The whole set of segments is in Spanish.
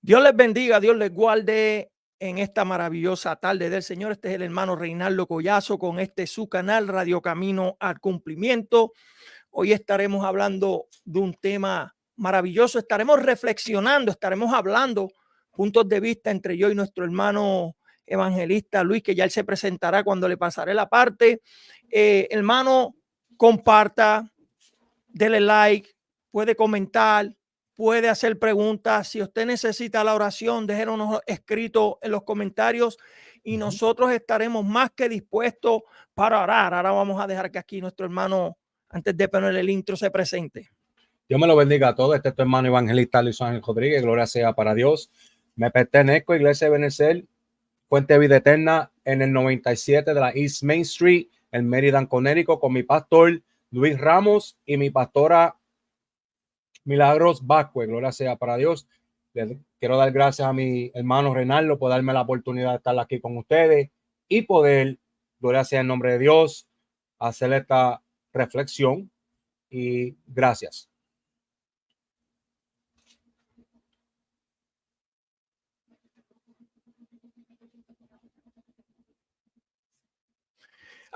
Dios les bendiga, Dios les guarde en esta maravillosa tarde del Señor. Este es el hermano Reinaldo Collazo con su canal Radio Camino al Cumplimiento. Hoy estaremos hablando de un tema maravilloso. Estaremos reflexionando, estaremos hablando puntos de vista entre yo y nuestro hermano evangelista Luis, que ya él se presentará cuando le pasaré la parte. Hermano, comparta, dele like, puede comentar, puede hacer preguntas. Si usted necesita la oración, déjenos escrito en los comentarios y nosotros estaremos más que dispuestos para orar. Ahora vamos a dejar que aquí nuestro hermano, antes de poner el intro, se presente. Dios me lo bendiga a todos. Este es tu hermano evangelista Luis Ángel Rodríguez. Gloria sea para Dios. Me pertenezco a Iglesia de Benecer, Fuente de Vida Eterna, en el 97 de la East Main Street, en Merida, Connecticut, con mi pastor Luis Ramos y mi pastora Milagros Vázquez. Gloria sea para Dios. Les quiero dar gracias a mi hermano Reinaldo por darme la oportunidad de estar aquí con ustedes y poder, gloria sea en nombre de Dios, hacer esta reflexión. Y gracias.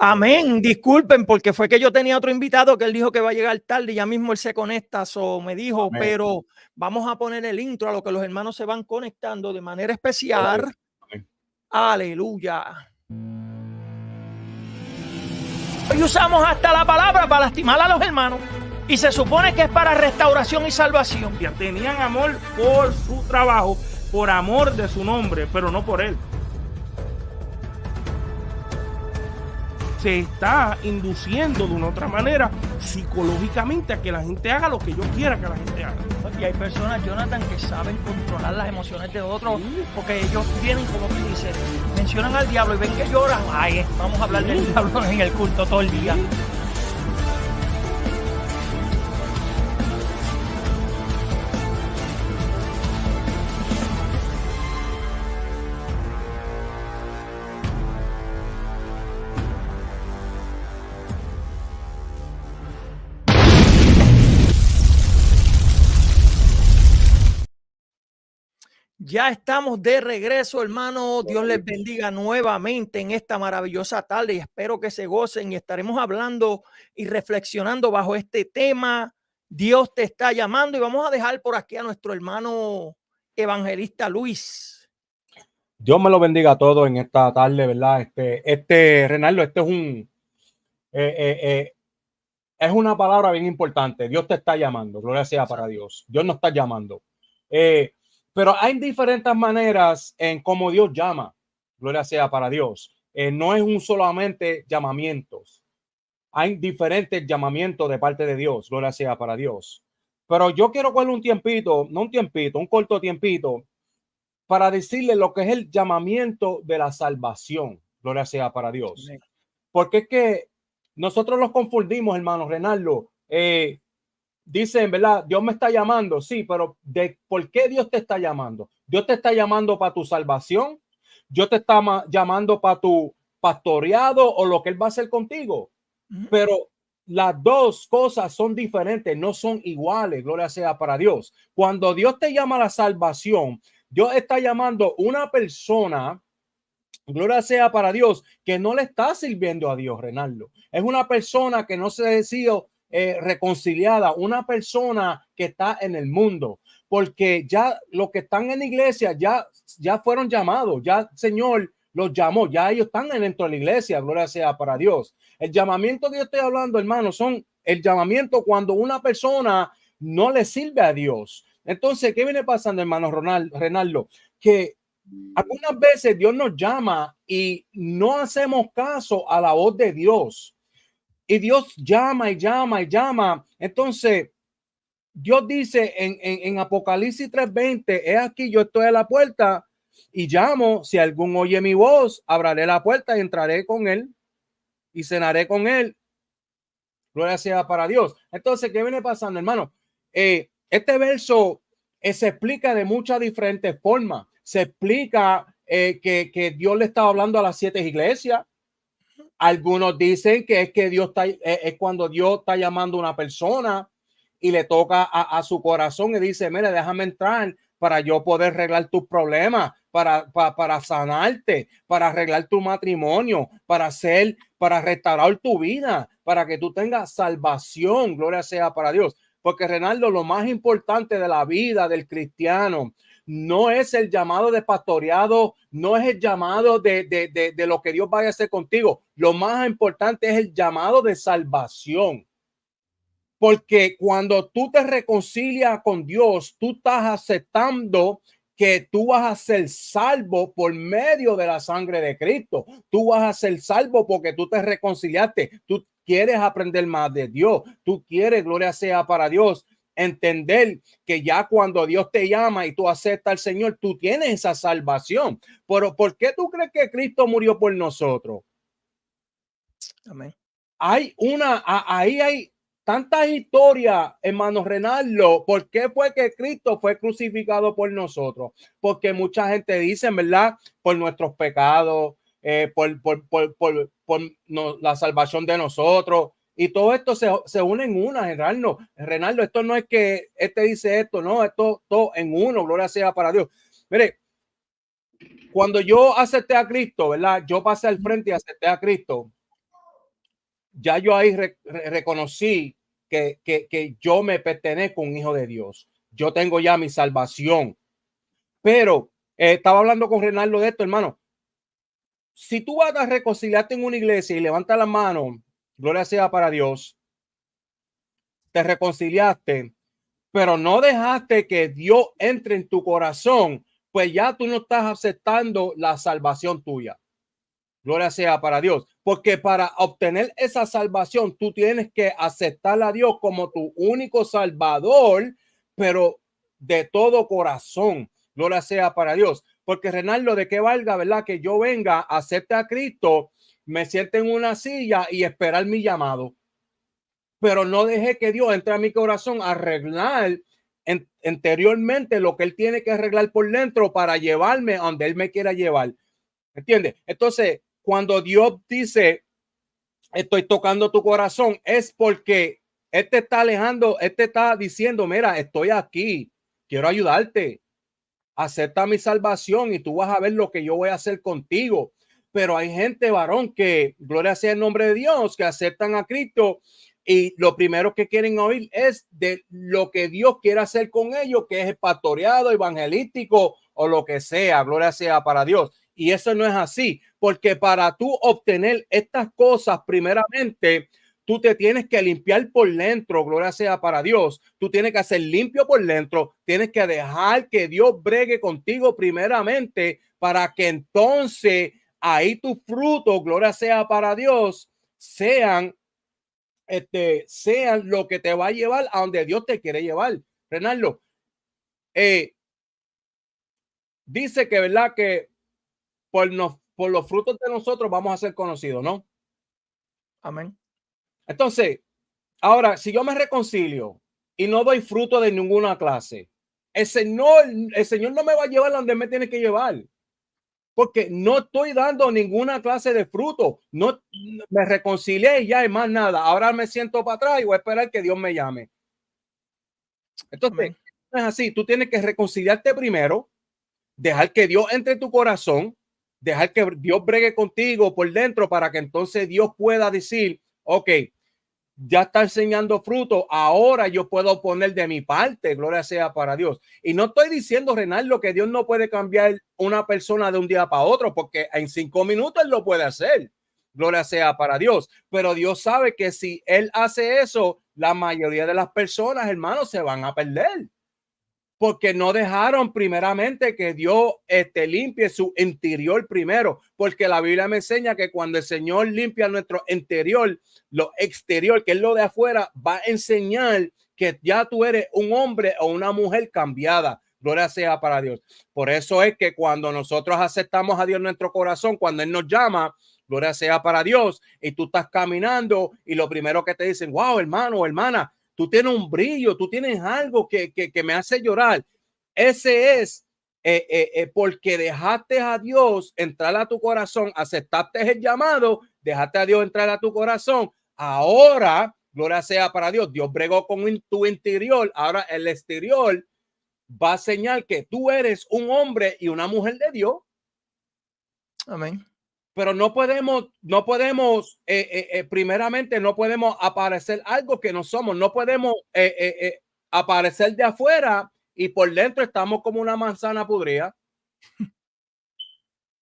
Amén. Disculpen porque fue que yo tenía otro invitado que él dijo que va a llegar tarde y ya mismo él se conecta, me dijo, amén. Pero vamos a poner el intro a lo que los hermanos se van conectando de manera especial. Amén. Aleluya. Hoy usamos hasta la palabra para lastimar a los hermanos y se supone que es para restauración y salvación. Ya tenían amor por su trabajo, por amor de su nombre, pero no por él. Se está induciendo de una otra manera psicológicamente a que la gente haga lo que yo quiera que la gente haga. Y hay personas, Jonathan, que saben controlar las emociones de otros, porque ellos vienen, como tú dices, mencionan al diablo y ven que lloran. Ay, vamos a hablar del diablo en el culto todo el día. Ya estamos de regreso, hermano. Dios les bendiga nuevamente en esta maravillosa tarde y espero que se gocen y estaremos hablando y reflexionando bajo este tema. Dios te está llamando y vamos a dejar por aquí a nuestro hermano evangelista Luis. Dios me lo bendiga a todos en esta tarde, ¿verdad? Reinaldo, es una palabra bien importante. Dios te está llamando. Gloria sea para Dios. Dios nos está llamando. Pero hay diferentes maneras en cómo Dios llama. Gloria sea para Dios. No es un solamente llamamientos. Hay diferentes llamamientos de parte de Dios. Gloria sea para Dios. Pero yo quiero coger un tiempito, no un tiempito, un corto tiempito, para decirle lo que es el llamamiento de la salvación. Gloria sea para Dios. Porque es que nosotros los confundimos, hermano Reinaldo. Dicen, ¿verdad? Dios me está llamando, sí, pero ¿por qué Dios te está llamando? Dios te está llamando para tu salvación, Dios te está llamando para tu pastoreado o lo que Él va a hacer contigo. Pero las dos cosas son diferentes, no son iguales, gloria sea para Dios. Cuando Dios te llama a la salvación, Dios está llamando una persona, gloria sea para Dios, que no le está sirviendo a Dios, Reinaldo. Es una persona que no se decía reconciliada, una persona que está en el mundo, porque ya los que están en la iglesia ya fueron llamados, ya el Señor los llamó, ya ellos están dentro de la iglesia, gloria sea para Dios. El llamamiento que yo estoy hablando, hermano, son el llamamiento cuando una persona no le sirve a Dios. Entonces, ¿qué viene pasando, hermano Reinaldo? Que algunas veces Dios nos llama y no hacemos caso a la voz de Dios. Y Dios llama y llama y llama. Entonces, Dios dice en Apocalipsis 3:20, he aquí yo estoy a la puerta y llamo. Si algún oye mi voz, abriré la puerta y entraré con él y cenaré con él. Gloria sea para Dios. Entonces, ¿qué viene pasando, hermano? Este verso se explica de muchas diferentes formas. Se explica que Dios le estaba hablando a las 7 iglesias. Algunos dicen que es que Dios está, es cuando Dios está llamando a una persona y le toca a su corazón y dice, mira, déjame entrar para yo poder arreglar tus problemas, para sanarte, para arreglar tu matrimonio, para restaurar tu vida, para que tú tengas salvación. Gloria sea para Dios. Porque, Reinaldo, lo más importante de la vida del cristiano no es el llamado de pastoreado, no es el llamado de lo que Dios vaya a hacer contigo. Lo más importante es el llamado de salvación. Porque cuando tú te reconcilias con Dios, tú estás aceptando que tú vas a ser salvo por medio de la sangre de Cristo. Tú vas a ser salvo porque tú te reconciliaste. Tú quieres aprender más de Dios. Tú quieres, gloria sea para Dios, entender que ya cuando Dios te llama y tú aceptas al Señor, tú tienes esa salvación. Pero ¿por qué tú crees que Cristo murió por nosotros? Amén. Ahí hay tantas historias, hermano Reinaldo. ¿Por qué fue que Cristo fue crucificado por nosotros? Porque mucha gente dice, ¿verdad? Por nuestros pecados, por la salvación de nosotros. Y todo esto se une en una, Reinaldo. Esto no es que este dice esto, no, esto todo en uno, gloria sea para Dios. Mire, cuando yo acepté a Cristo, ¿verdad? Yo pasé al frente y acepté a Cristo. Ya yo ahí reconocí que yo me pertenezco a un hijo de Dios. Yo tengo ya mi salvación. Pero estaba hablando con Reinaldo de esto, hermano. Si tú vas a reconciliarte en una iglesia y levantas la mano, gloria sea para Dios, te reconciliaste, pero no dejaste que Dios entre en tu corazón, pues ya tú no estás aceptando la salvación tuya. Gloria sea para Dios, porque para obtener esa salvación tú tienes que aceptar a Dios como tu único salvador, pero de todo corazón. Gloria sea para Dios, porque Reinaldo, de qué valga, ¿verdad? Que yo venga, acepte a Cristo, me siente en una silla y esperar mi llamado, pero no dejé que Dios entre a mi corazón a arreglar interiormente lo que Él tiene que arreglar por dentro para llevarme a donde Él me quiera llevar. ¿Entiendes? Entonces, cuando Dios dice, estoy tocando tu corazón, es porque Él te está alejando, Él te está diciendo, mira, estoy aquí, quiero ayudarte, acepta mi salvación y tú vas a ver lo que yo voy a hacer contigo. Pero hay gente, varón, que, gloria sea el nombre de Dios, que aceptan a Cristo y lo primero que quieren oír es de lo que Dios quiere hacer con ellos, que es el pastoreado evangelístico o lo que sea, gloria sea para Dios. Y eso no es así, porque para tú obtener estas cosas, primeramente, tú te tienes que limpiar por dentro, gloria sea para Dios. Tú tienes que hacer limpio por dentro, tienes que dejar que Dios bregue contigo primeramente para que entonces ahí tus frutos, gloria sea para Dios, sean lo que te va a llevar a donde Dios te quiere llevar. Reinaldo, dice que, ¿verdad? Que por los frutos de nosotros vamos a ser conocidos, ¿no? Amén. Entonces, ahora, si yo me reconcilio y no doy fruto de ninguna clase, el Señor no me va a llevar a donde me tiene que llevar, porque no estoy dando ninguna clase de fruto. No me reconcilié y ya hay más nada. Ahora me siento para atrás y voy a esperar que Dios me llame. Entonces, no es así. Tú tienes que reconciliarte primero, dejar que Dios entre en tu corazón, dejar que Dios bregue contigo por dentro para que entonces Dios pueda decir, ok, ya está enseñando fruto, ahora yo puedo poner de mi parte, gloria sea para Dios. Y no estoy diciendo, Reinaldo, que Dios no puede cambiar una persona de un día para otro, porque en 5 minutos él lo puede hacer, gloria sea para Dios. Pero Dios sabe que si él hace eso, la mayoría de las personas, hermanos, se van a perder, porque no dejaron primeramente que Dios limpie su interior primero, porque la Biblia me enseña que cuando el Señor limpia nuestro interior, lo exterior, que es lo de afuera, va a enseñar que ya tú eres un hombre o una mujer cambiada. Gloria sea para Dios. Por eso es que cuando nosotros aceptamos a Dios en nuestro corazón, cuando Él nos llama, gloria sea para Dios, y tú estás caminando y lo primero que te dicen, wow, hermano o hermana, tú tienes un brillo, tú tienes algo que me hace llorar. Ese es porque dejaste a Dios entrar a tu corazón, aceptaste el llamado, dejaste a Dios entrar a tu corazón. Ahora, gloria sea para Dios, Dios bregó con tu interior. Ahora el exterior va a señalar que tú eres un hombre y una mujer de Dios. Amén. Pero no podemos, primeramente, no podemos aparecer algo que no somos. No podemos aparecer de afuera y por dentro estamos como una manzana podrida.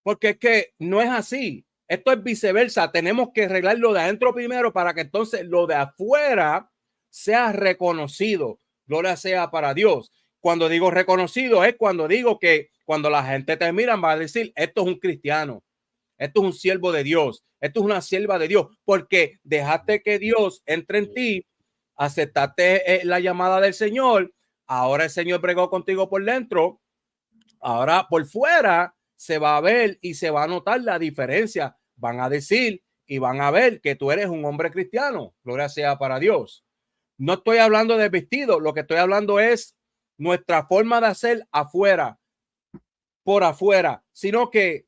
Porque es que no es así. Esto es viceversa. Tenemos que arreglar lo de adentro primero para que entonces lo de afuera sea reconocido. Gloria sea para Dios. Cuando digo reconocido es cuando digo que cuando la gente te mira va a decir, esto es un cristiano. Esto es un siervo de Dios. Esto es una sierva de Dios, porque dejaste que Dios entre en ti, aceptaste la llamada del Señor. Ahora el Señor bregó contigo por dentro. Ahora por fuera se va a ver y se va a notar la diferencia. Van a decir y van a ver que tú eres un hombre cristiano. Gloria sea para Dios. No estoy hablando de vestido. Lo que estoy hablando es nuestra forma de hacer afuera, por afuera, sino que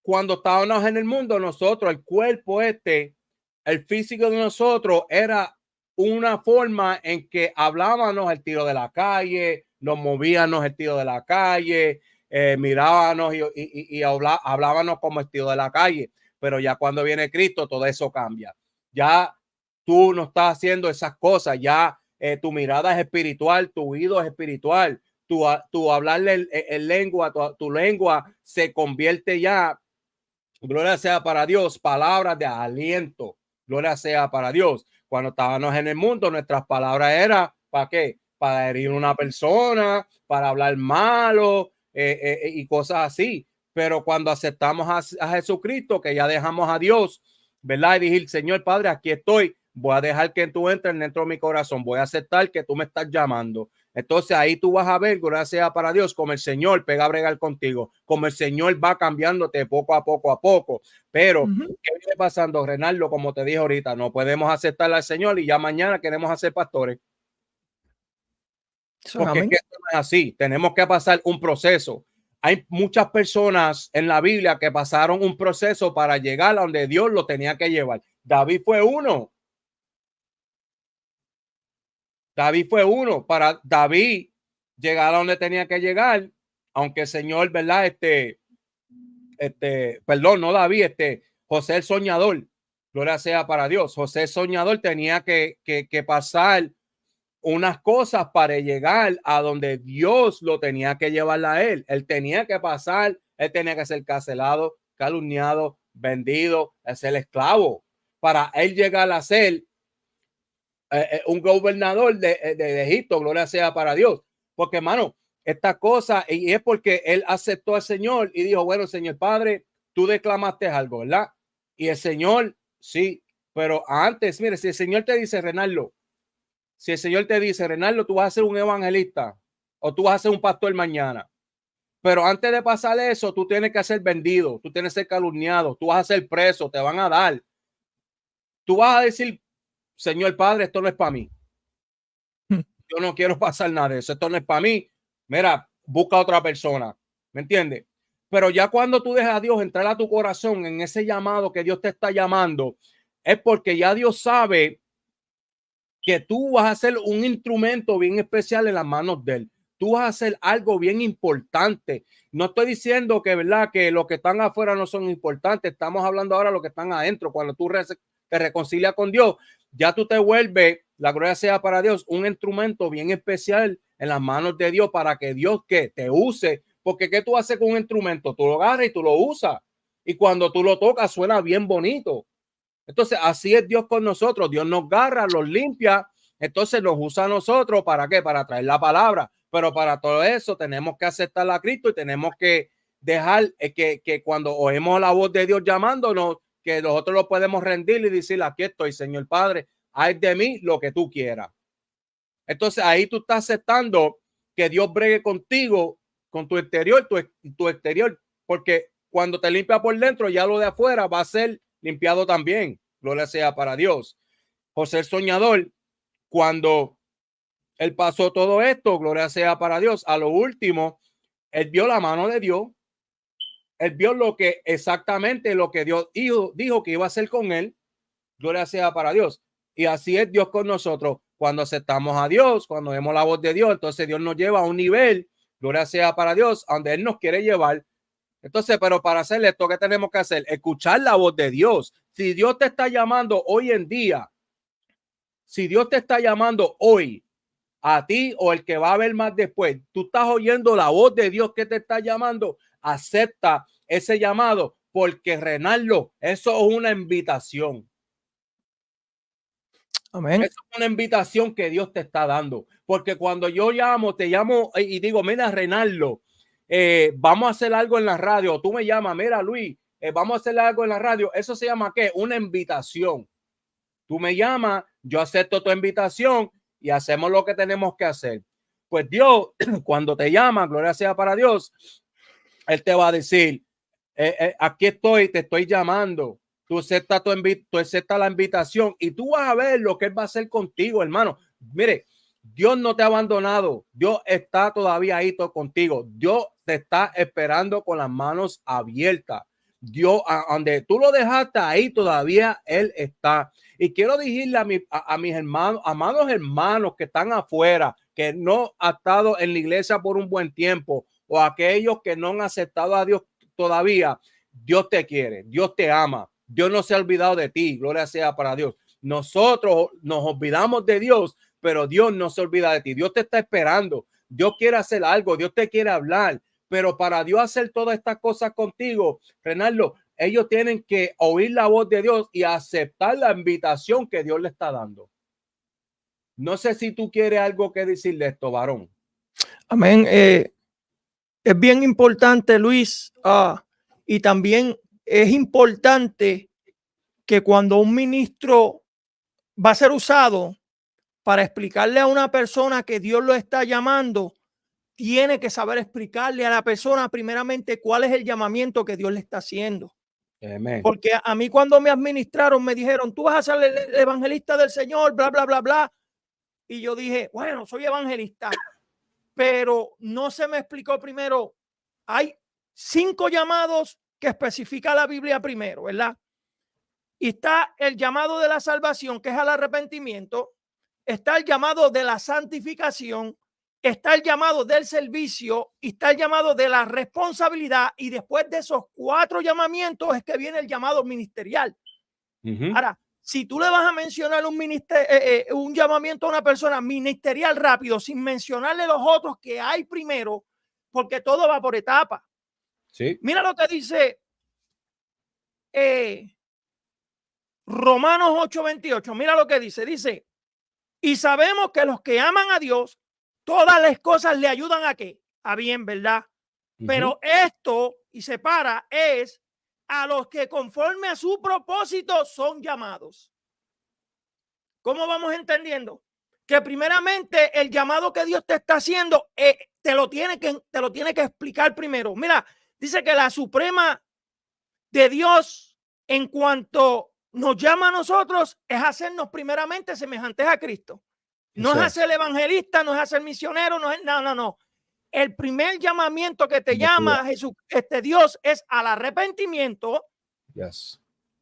cuando estábamos en el mundo, nosotros, el cuerpo el físico de nosotros era una forma en que hablábamos el tiro de la calle, nos movíamos el tiro de la calle, mirábamos y hablábamos como el tiro de la calle. Pero ya cuando viene Cristo, todo eso cambia. Ya tú no estás haciendo esas cosas, ya tu mirada es espiritual, tu oído es espiritual, tu hablarle en lengua, tu lengua se convierte ya. Gloria sea para Dios, palabras de aliento. Gloria sea para Dios. Cuando estábamos en el mundo, nuestras palabras eran ¿para qué? Para herir a una persona, para hablar malo y cosas así. Pero cuando aceptamos a Jesucristo, que ya dejamos a Dios, ¿verdad? Y dije, Señor Padre, aquí estoy. Voy a dejar que tú entres dentro de mi corazón. Voy a aceptar que tú me estás llamando. Entonces ahí tú vas a ver, gracias para Dios, como el Señor pega a bregar contigo, como el Señor va cambiándote poco a poco. Pero, ¿qué viene pasando, Renaldo? Como te dije ahorita, no podemos aceptar al Señor y ya mañana queremos hacer pastores. Porque es que esto no es así. Tenemos que pasar un proceso. Hay muchas personas en la Biblia que pasaron un proceso para llegar a donde Dios lo tenía que llevar. David fue uno. Para David llegar a donde tenía que llegar, aunque el Señor, ¿verdad? Perdón, no David, José el soñador, gloria sea para Dios. José el soñador tenía que pasar unas cosas para llegar a donde Dios lo tenía que llevar a él. Él tenía que pasar, él tenía que ser carcelado, calumniado, vendido, ser esclavo, para él llegar a ser un gobernador de Egipto, gloria sea para Dios. Porque, hermano, esta cosa, y es porque él aceptó al Señor y dijo, bueno, Señor Padre, tú declamaste algo, ¿verdad? Y el Señor, sí, pero antes, mire, si el Señor te dice, Renaldo, tú vas a ser un evangelista o tú vas a ser un pastor mañana, pero antes de pasar eso, tú tienes que ser vendido, tú tienes que ser calumniado, tú vas a ser preso, te van a dar. Tú vas a decir, Señor Padre, esto no es para mí. Yo no quiero pasar nada de eso. Esto no es para mí. Mira, busca a otra persona. ¿Me entiendes? Pero ya cuando tú dejas a Dios entrar a tu corazón en ese llamado que Dios te está llamando, es porque ya Dios sabe que tú vas a ser un instrumento bien especial en las manos de él. Tú vas a hacer algo bien importante. No estoy diciendo que, ¿verdad?, que los que están afuera no son importantes. Estamos hablando ahora de los que están adentro. Cuando tú te reconcilias con Dios, ya tú te vuelves, la gloria sea para Dios, un instrumento bien especial en las manos de Dios para que Dios que te use. Porque ¿qué tú haces con un instrumento? Tú lo agarras y tú lo usas. Y cuando tú lo tocas suena bien bonito. Entonces así es Dios con nosotros. Dios nos agarra, los limpia. Entonces nos usa a nosotros. ¿Para qué? Para traer la palabra. Pero para todo eso tenemos que aceptar a Cristo y tenemos que dejar que cuando oímos la voz de Dios llamándonos, que nosotros lo podemos rendir y decir, aquí estoy, Señor Padre, haz de mí lo que tú quieras. Entonces ahí tú estás aceptando que Dios bregue contigo, con tu exterior, tu exterior, porque cuando te limpia por dentro, ya lo de afuera va a ser limpiado también. Gloria sea para Dios. José el soñador, cuando él pasó todo esto, gloria sea para Dios, a lo último, él vio la mano de Dios. Él vio exactamente lo que Dios dijo que iba a hacer con él. Gloria sea para Dios. Y así es Dios con nosotros. Cuando aceptamos a Dios, cuando vemos la voz de Dios, entonces Dios nos lleva a un nivel gloria sea para Dios, a donde Él nos quiere llevar. Entonces, pero para hacer esto, ¿qué tenemos que hacer? Escuchar la voz de Dios. Si Dios te está llamando hoy en día, si Dios te está llamando hoy, a ti o el que va a ver más después, tú estás oyendo la voz de Dios que te está llamando, acepta ese llamado, porque Reinaldo, eso es una invitación. Amén. Eso es una invitación que Dios te está dando, porque cuando yo te llamo y digo, mira, Reinaldo, vamos a hacer algo en la radio, tú me llamas, mira, Luis, vamos a hacer algo en la radio, eso se llama ¿qué? Una invitación. Tú me llamas, yo acepto tu invitación y hacemos lo que tenemos que hacer. Pues Dios, cuando te llama, gloria sea para Dios, Él te va a decir, aquí estoy, te estoy llamando. Tú aceptas la invitación y tú vas a ver lo que Él va a hacer contigo, hermano. Mire, Dios no te ha abandonado. Dios está todavía ahí contigo. Dios te está esperando con las manos abiertas. Dios, donde tú lo dejaste ahí, todavía Él está. Y quiero decirle a mis hermanos, amados hermanos que están afuera, que no han estado en la iglesia por un buen tiempo, o aquellos que no han aceptado a Dios todavía, Dios te quiere, Dios te ama, Dios no se ha olvidado de ti, gloria sea para Dios. Nosotros nos olvidamos de Dios, pero Dios no se olvida de ti. Dios te está esperando, Dios quiere hacer algo, Dios te quiere hablar, pero para Dios hacer todas estas cosas contigo, Reinaldo, ellos tienen que oír la voz de Dios y aceptar la invitación que Dios le está dando. No sé si tú quieres algo que decirle esto, varón. Amén. Es bien importante, Luis, y también es importante que cuando un ministro va a ser usado para explicarle a una persona que Dios lo está llamando, tiene que saber explicarle a la persona primeramente cuál es el llamamiento que Dios le está haciendo. Amén. Porque a mí cuando me administraron me dijeron, tú vas a ser el evangelista del Señor, bla, bla, bla, bla. Y yo dije, bueno, soy evangelista, pero no se me explicó primero. Hay 5 llamados que especifica la Biblia primero, ¿verdad? Y está el llamado de la salvación, que es al arrepentimiento. Está el llamado de la santificación. Está el llamado del servicio y está el llamado de la responsabilidad. Y después de esos 4 llamamientos es que viene el llamado ministerial. Ahora, si tú le vas a mencionar un llamamiento a una persona ministerial rápido, sin mencionarle los otros que hay primero, porque todo va por etapas. Sí. Mira lo que dice Romanos 8:28. Mira lo que dice. Dice, y sabemos que los que aman a Dios, todas las cosas le ayudan a qué? A bien, ¿verdad? Pero esto, y se para, es a los que conforme a su propósito son llamados. ¿Cómo vamos entendiendo? Que primeramente el llamado que Dios te está haciendo te lo tiene que explicar primero. Mira, dice que la suprema de Dios en cuanto nos llama a nosotros es hacernos primeramente semejantes a Cristo. No es hacer evangelista, no es hacer misionero, no. El primer llamamiento que te llama Jesús, Dios, es al arrepentimiento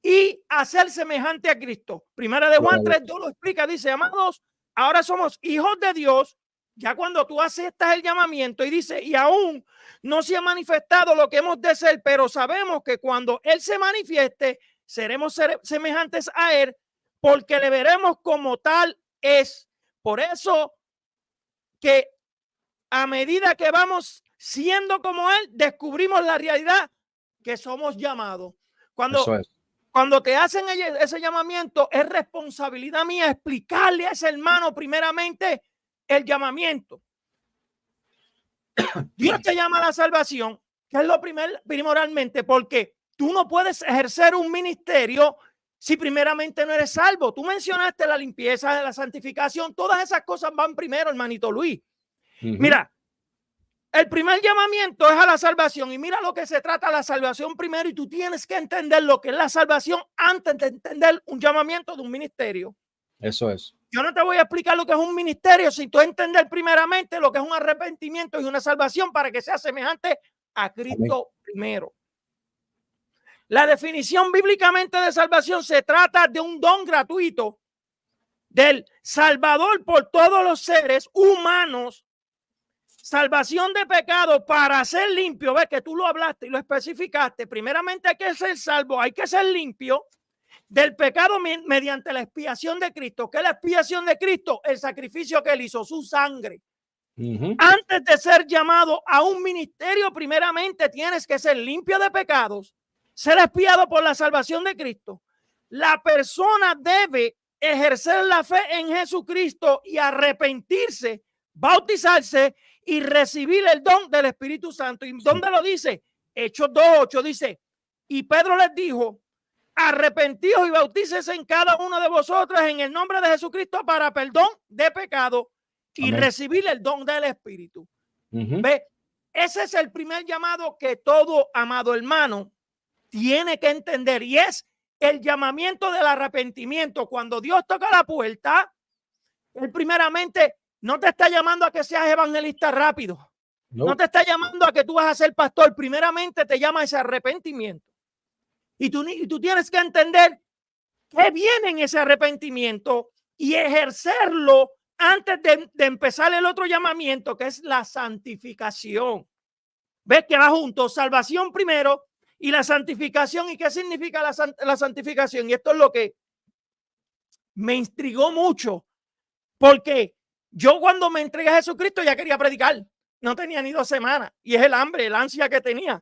y a ser semejante a Cristo. Primera de Juan 3:2 lo explica, dice, amados, ahora somos hijos de Dios, ya cuando tú aceptas el llamamiento, y dice, y aún no se ha manifestado lo que hemos de ser, pero sabemos que cuando Él se manifieste, seremos semejantes a Él, porque le veremos como tal es. Por eso que a medida que vamos siendo como Él, descubrimos la realidad que somos llamados. Cuando te hacen ese llamamiento, es responsabilidad mía explicarle a ese hermano primeramente el llamamiento. Dios te llama a la salvación, que es lo primordialmente, porque tú no puedes ejercer un ministerio si primeramente no eres salvo. Tú mencionaste la limpieza, la santificación, todas esas cosas van primero, hermanito Luis. Mira, el primer llamamiento es a la salvación, y mira lo que se trata la salvación primero, y tú tienes que entender lo que es la salvación antes de entender un llamamiento de un ministerio. Eso es. Yo no te voy a explicar lo que es un ministerio sin tú entender primeramente lo que es un arrepentimiento y una salvación para que sea semejante a Cristo primero. La definición bíblicamente de salvación se trata de un don gratuito del Salvador por todos los seres humanos, salvación de pecado para ser limpio. Ves que tú lo hablaste y lo especificaste. Primeramente hay que ser salvo, hay que ser limpio del pecado mediante la expiación de Cristo. ¿Qué es la expiación de Cristo? El sacrificio que él hizo, su sangre. Antes de ser llamado a un ministerio, primeramente tienes que ser limpio de pecados, ser expiado por la salvación de Cristo. La persona debe ejercer la fe en Jesucristo y arrepentirse, bautizarse y recibir el don del Espíritu Santo. ¿Y dónde lo dice? Hechos 2:8 dice, y Pedro les dijo, arrepentíos y bautícese en cada uno de vosotros en el nombre de Jesucristo para perdón de pecado y Amén. recibir el don del Espíritu. ¿Ve? Ese es el primer llamado que todo amado hermano tiene que entender, y es el llamamiento del arrepentimiento. Cuando Dios toca la puerta, él primeramente no te está llamando a que seas evangelista rápido. No te está llamando a que tú vas a ser pastor. Primeramente te llama ese arrepentimiento. Y tú tienes que entender que viene en ese arrepentimiento y ejercerlo antes de empezar el otro llamamiento, que es la santificación. ¿Ves que va junto? Salvación primero y la santificación. ¿Y qué significa la santificación? Y esto es lo que me intrigó mucho, porque yo cuando me entregué a Jesucristo ya quería predicar. No tenía ni 2 semanas. Y es el hambre, el ansia que tenía.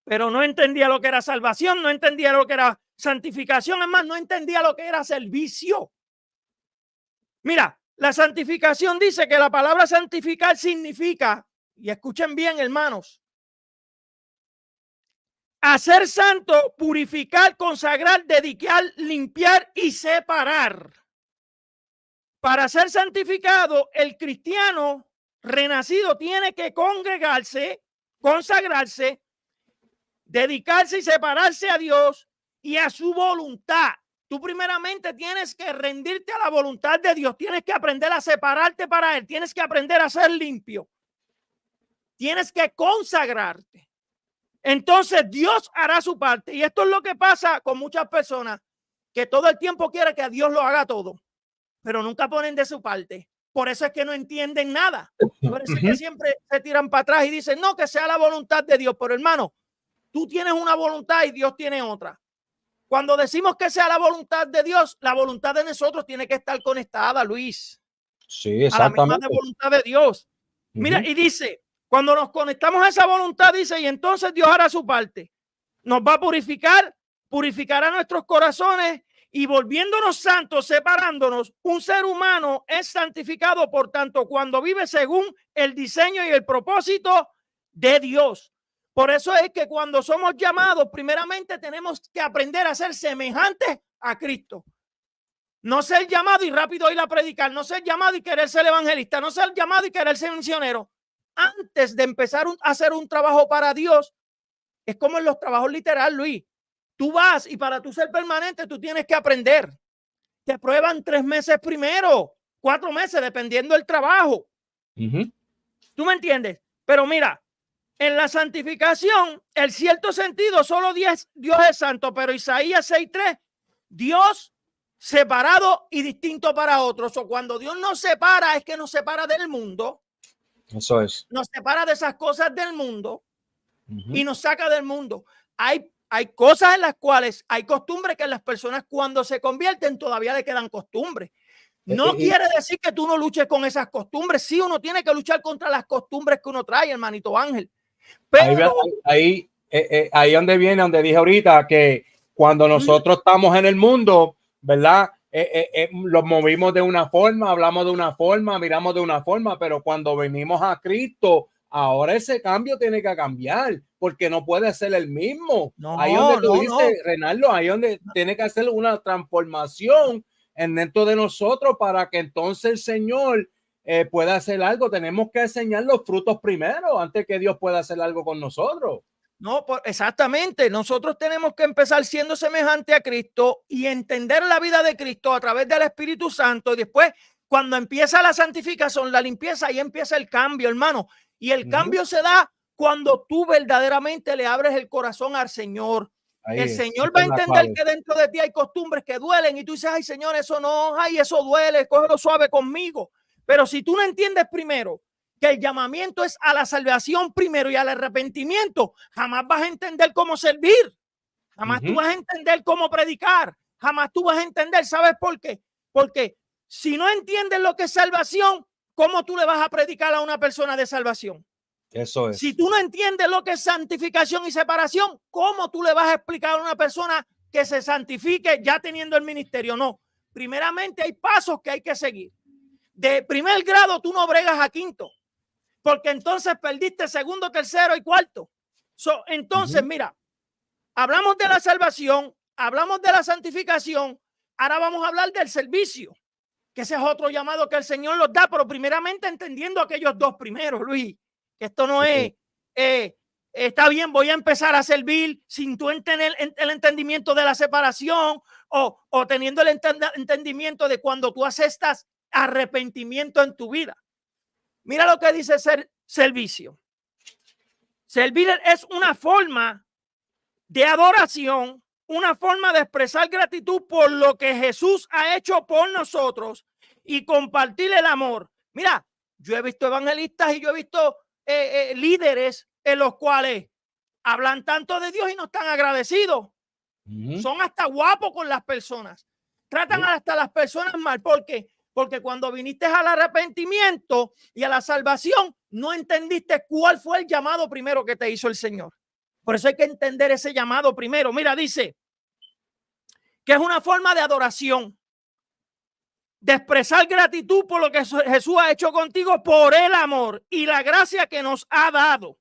Pero no entendía lo que era salvación, no entendía lo que era santificación. Es más, no entendía lo que era servicio. Mira, la santificación dice que la palabra santificar significa, y escuchen bien, hermanos, hacer santo, purificar, consagrar, dedicar, limpiar y separar. Para ser santificado, el cristiano renacido tiene que congregarse, consagrarse, dedicarse y separarse a Dios y a su voluntad. Tú primeramente tienes que rendirte a la voluntad de Dios, tienes que aprender a separarte para Él, tienes que aprender a ser limpio, tienes que consagrarte. Entonces Dios hará su parte, y esto es lo que pasa con muchas personas, que todo el tiempo quieren que Dios lo haga todo, pero nunca ponen de su parte. Por eso es que no entienden nada. Por eso es que siempre se tiran para atrás y dicen, no, que sea la voluntad de Dios. Pero hermano, tú tienes una voluntad y Dios tiene otra. Cuando decimos que sea la voluntad de Dios, la voluntad de nosotros tiene que estar conectada, Luis. Sí, exactamente. A la misma voluntad de Dios. Mira, y dice, cuando nos conectamos a esa voluntad, dice, y entonces Dios hará su parte. Nos va a purificar, purificará nuestros corazones, y volviéndonos santos, separándonos, un ser humano es santificado, por tanto, cuando vive según el diseño y el propósito de Dios. Por eso es que cuando somos llamados, primeramente tenemos que aprender a ser semejantes a Cristo. No ser llamado y rápido ir a predicar, no ser llamado y querer ser evangelista, no ser llamado y querer ser misionero. Antes de empezar a hacer un trabajo para Dios, es como en los trabajos literales, Luis. Tú vas y para tú ser permanente, tú tienes que aprender. Te prueban 3 meses primero, 4 meses, dependiendo del trabajo. ¿Tú me entiendes? Pero mira, en la santificación, en cierto sentido, solo Dios es santo, pero Isaías 6:3, Dios separado y distinto para otros. O cuando Dios nos separa, es que nos separa del mundo. Eso es. Nos separa de esas cosas del mundo y nos saca del mundo. Hay cosas en las cuales hay costumbres que las personas cuando se convierten todavía le quedan costumbres. No quiere decir que tú no luches con esas costumbres. Sí, uno tiene que luchar contra las costumbres que uno trae, hermanito Ángel. Pero ahí donde viene, donde dije ahorita, que cuando nosotros estamos en el mundo, ¿verdad? Los movimos de una forma, hablamos de una forma, miramos de una forma, pero cuando venimos a Cristo, ahora ese cambio tiene que cambiar, porque no puede ser el mismo. No, ahí donde tú dices, Reinaldo, ahí donde tiene que hacer una transformación dentro de nosotros para que entonces el Señor pueda hacer algo. Tenemos que enseñar los frutos primero antes que Dios pueda hacer algo con nosotros. No, exactamente. Nosotros tenemos que empezar siendo semejante a Cristo y entender la vida de Cristo a través del Espíritu Santo. Y después, cuando empieza la santificación, la limpieza, ahí empieza el cambio, hermano. Y el cambio se da cuando tú verdaderamente le abres el corazón al Señor. Ahí el Señor va a entender que dentro de ti hay costumbres que duelen y tú dices, ay Señor, eso no, ay, eso duele, cógelo suave conmigo. Pero si tú no entiendes primero que el llamamiento es a la salvación primero y al arrepentimiento, jamás vas a entender cómo servir. Jamás tú vas a entender cómo predicar. Jamás tú vas a entender. ¿Sabes por qué? Porque si no entiendes lo que es salvación, ¿cómo tú le vas a predicar a una persona de salvación? Eso es. Si tú no entiendes lo que es santificación y separación, ¿cómo tú le vas a explicar a una persona que se santifique ya teniendo el ministerio? No. Primeramente hay pasos que hay que seguir. De primer grado tú no bregas a quinto, porque entonces perdiste segundo, tercero y cuarto. Entonces, mira, hablamos de la salvación, hablamos de la santificación, ahora vamos a hablar del servicio, que ese es otro llamado que el Señor nos da, pero primeramente entendiendo aquellos dos primeros, Luis, que esto no es, está bien, voy a empezar a servir sin tú tener el entendimiento de la separación o teniendo el entendimiento de cuando tú aceptas arrepentimiento en tu vida. Mira lo que dice servicio. Servir es una forma de adoración, una forma de expresar gratitud por lo que Jesús ha hecho por nosotros y compartir el amor. Mira, yo he visto evangelistas y yo he visto líderes en los cuales hablan tanto de Dios y no están agradecidos. Son hasta guapos con las personas. Tratan hasta las personas mal. ¿Por qué? Porque cuando viniste al arrepentimiento y a la salvación, no entendiste cuál fue el llamado primero que te hizo el Señor. Por eso hay que entender ese llamado primero. Mira, dice que es una forma de adoración, de expresar gratitud por lo que Jesús ha hecho contigo, por el amor y la gracia que nos ha dado.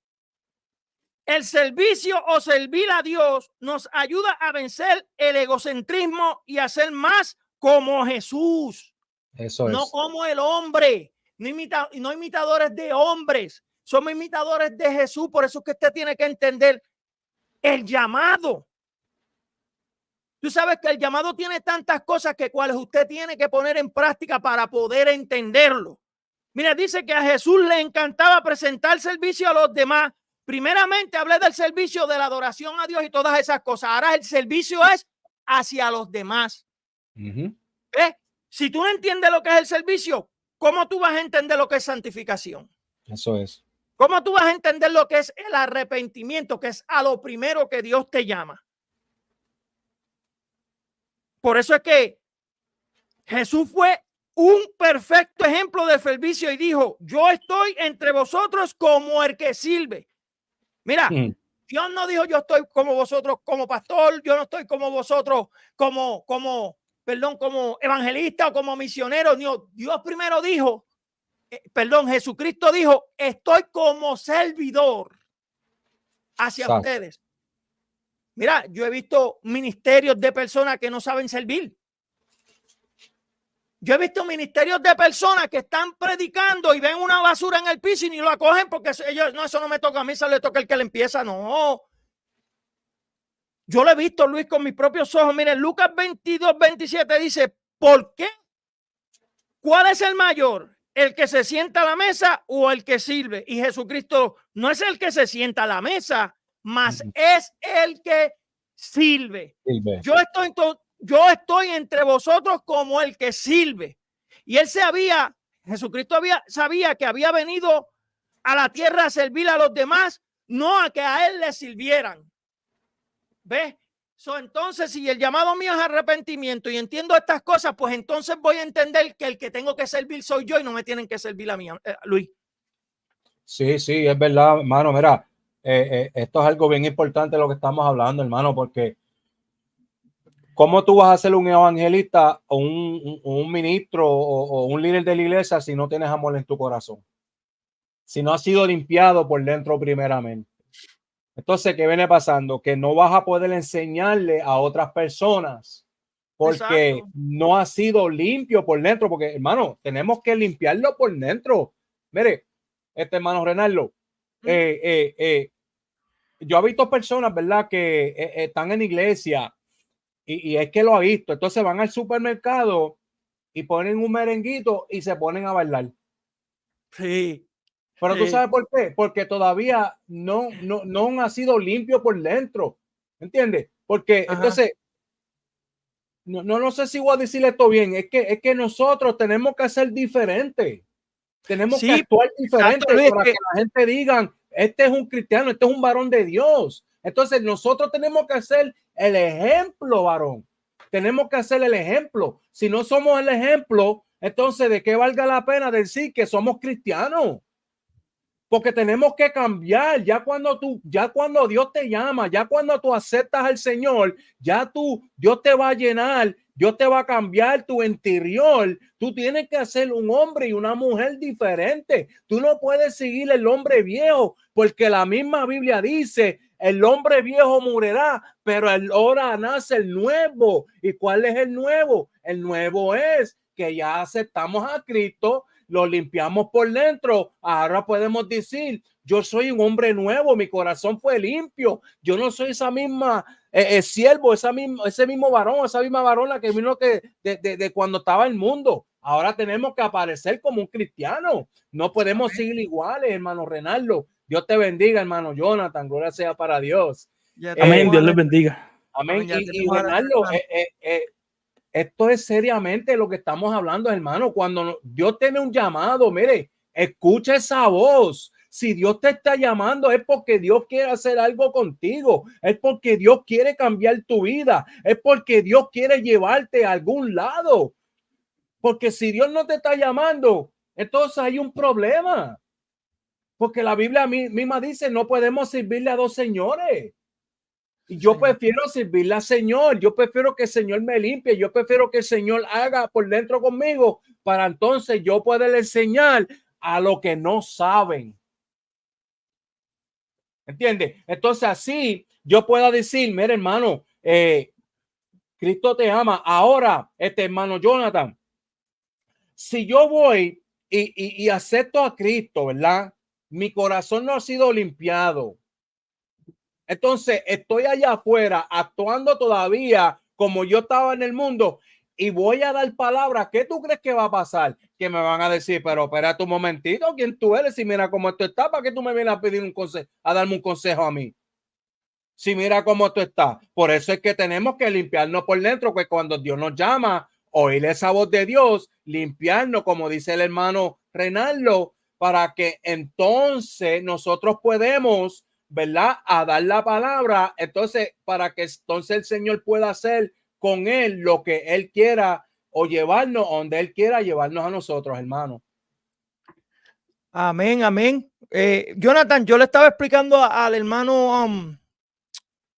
El servicio o servir a Dios nos ayuda a vencer el egocentrismo y a ser más como Jesús. Eso no es. Como el hombre, no imitadores de hombres, somos imitadores de Jesús. Por eso es que usted tiene que entender el llamado. Tú sabes que el llamado tiene tantas cosas que cuales usted tiene que poner en práctica para poder entenderlo. Mira, dice que a Jesús le encantaba presentar servicio a los demás. Primeramente hablé del servicio de la adoración a Dios y todas esas cosas. Ahora el servicio es hacia los demás. ¿Ves? Si tú no entiendes lo que es el servicio, ¿cómo tú vas a entender lo que es santificación? Eso es. ¿Cómo tú vas a entender lo que es el arrepentimiento, que es a lo primero que Dios te llama? Por eso es que Jesús fue un perfecto ejemplo de servicio y dijo, yo estoy entre vosotros como el que sirve. Mira, Dios no dijo yo estoy como vosotros como pastor, yo no estoy como vosotros como evangelista o como misionero. Dios primero dijo, Jesucristo dijo, estoy como servidor hacia ustedes. Mira, yo he visto ministerios de personas que no saben servir. Yo he visto ministerios de personas que están predicando y ven una basura en el piso y ni lo acogen porque ellos, no, eso no me toca a mí, eso le toca el que le empieza. No. Yo lo he visto, Luis, con mis propios ojos. Miren, Lucas 22:27 dice, ¿por qué? ¿Cuál es el mayor? ¿El que se sienta a la mesa o el que sirve? Y Jesucristo no es el que se sienta a la mesa, mas es el que sirve. Yo estoy entre vosotros como el que sirve. Y él Jesucristo sabía que había venido a la tierra a servir a los demás, no a que a él le sirvieran. ¿Ves? Entonces, si el llamado mío es arrepentimiento y entiendo estas cosas, pues entonces voy a entender que el que tengo que servir soy yo y no me tienen que servir a mí, Luis. Sí, es verdad, hermano. Mira, esto es algo bien importante lo que estamos hablando, hermano, porque ¿cómo tú vas a ser un evangelista o un ministro o un líder de la iglesia si no tienes amor en tu corazón? Si no has sido limpiado por dentro primeramente. Entonces, ¿qué viene pasando? Que no vas a poder enseñarle a otras personas porque no ha sido limpio por dentro. Porque, hermano, tenemos que limpiarlo por dentro. Mire, hermano Reinaldo, yo he visto personas, ¿verdad? Que están en iglesia y es que lo ha visto. Entonces van al supermercado y ponen un merenguito y se ponen a bailar. Sí. Pero tú sabes por qué, porque todavía no ha sido limpio por dentro, ¿entiendes? Porque entonces, no sé si voy a decir esto bien, es que nosotros tenemos que ser diferentes. Tenemos Sí, que actuar diferente Luis, para que la gente diga, este es un cristiano, este es un varón de Dios. Entonces nosotros tenemos que hacer el ejemplo, varón. Tenemos que hacer el ejemplo. Si no somos el ejemplo, entonces ¿de qué valga la pena decir que somos cristianos? Porque tenemos que cambiar. Ya cuando Dios te llama, ya cuando tú aceptas al Señor, Dios te va a llenar, Dios te va a cambiar tu interior. Tú tienes que ser un hombre y una mujer diferente. Tú no puedes seguir el hombre viejo, porque la misma Biblia dice, el hombre viejo morirá, pero ahora nace el nuevo. ¿Y cuál es el nuevo? El nuevo es que ya aceptamos a Cristo, lo limpiamos por dentro. Ahora podemos decir, yo soy un hombre nuevo, mi corazón fue limpio. Yo no soy esa misma siervo, ese mismo varón, esa misma varona que vino de cuando estaba el mundo. Ahora tenemos que aparecer como un cristiano. No podemos seguir iguales, hermano Reinaldo. Dios te bendiga, hermano Jonathan. Gloria sea para Dios. Amén, Dios les bendiga. Amén. Y Reinaldo, esto es seriamente lo que estamos hablando, hermano. Cuando Dios tiene un llamado, mire, escucha esa voz. Si Dios te está llamando es porque Dios quiere hacer algo contigo, es porque Dios quiere cambiar tu vida, es porque Dios quiere llevarte a algún lado. Porque si Dios no te está llamando, entonces hay un problema. Porque la Biblia misma dice, no podemos servirle a dos señores. Y yo prefiero servirle al Señor. Yo prefiero que el Señor me limpie. Yo prefiero que el Señor haga por dentro conmigo para entonces yo poder enseñar a los que no saben. ¿Entiendes? Entonces así yo puedo decir, mira hermano, Cristo te ama. Ahora, hermano Jonathan, si yo voy y acepto a Cristo, ¿verdad? Mi corazón no ha sido limpiado. Entonces estoy allá afuera actuando todavía como yo estaba en el mundo y voy a dar palabras. ¿Qué tú crees que va a pasar? Que me van a decir, pero espérate un momentito, ¿quién tú eres? Si mira cómo esto está, ¿para qué tú me vienes a pedir un consejo, a darme un consejo a mí? Si mira cómo tú estás. Por eso es que tenemos que limpiarnos por dentro, que cuando Dios nos llama, oír esa voz de Dios, limpiarnos, como dice el hermano Reinaldo, para que entonces nosotros podemos, ¿verdad?, a dar la palabra, entonces para que entonces el Señor pueda hacer con él lo que él quiera o llevarnos donde él quiera llevarnos a nosotros, hermano. Amén, amén. Jonathan, yo le estaba explicando al hermano,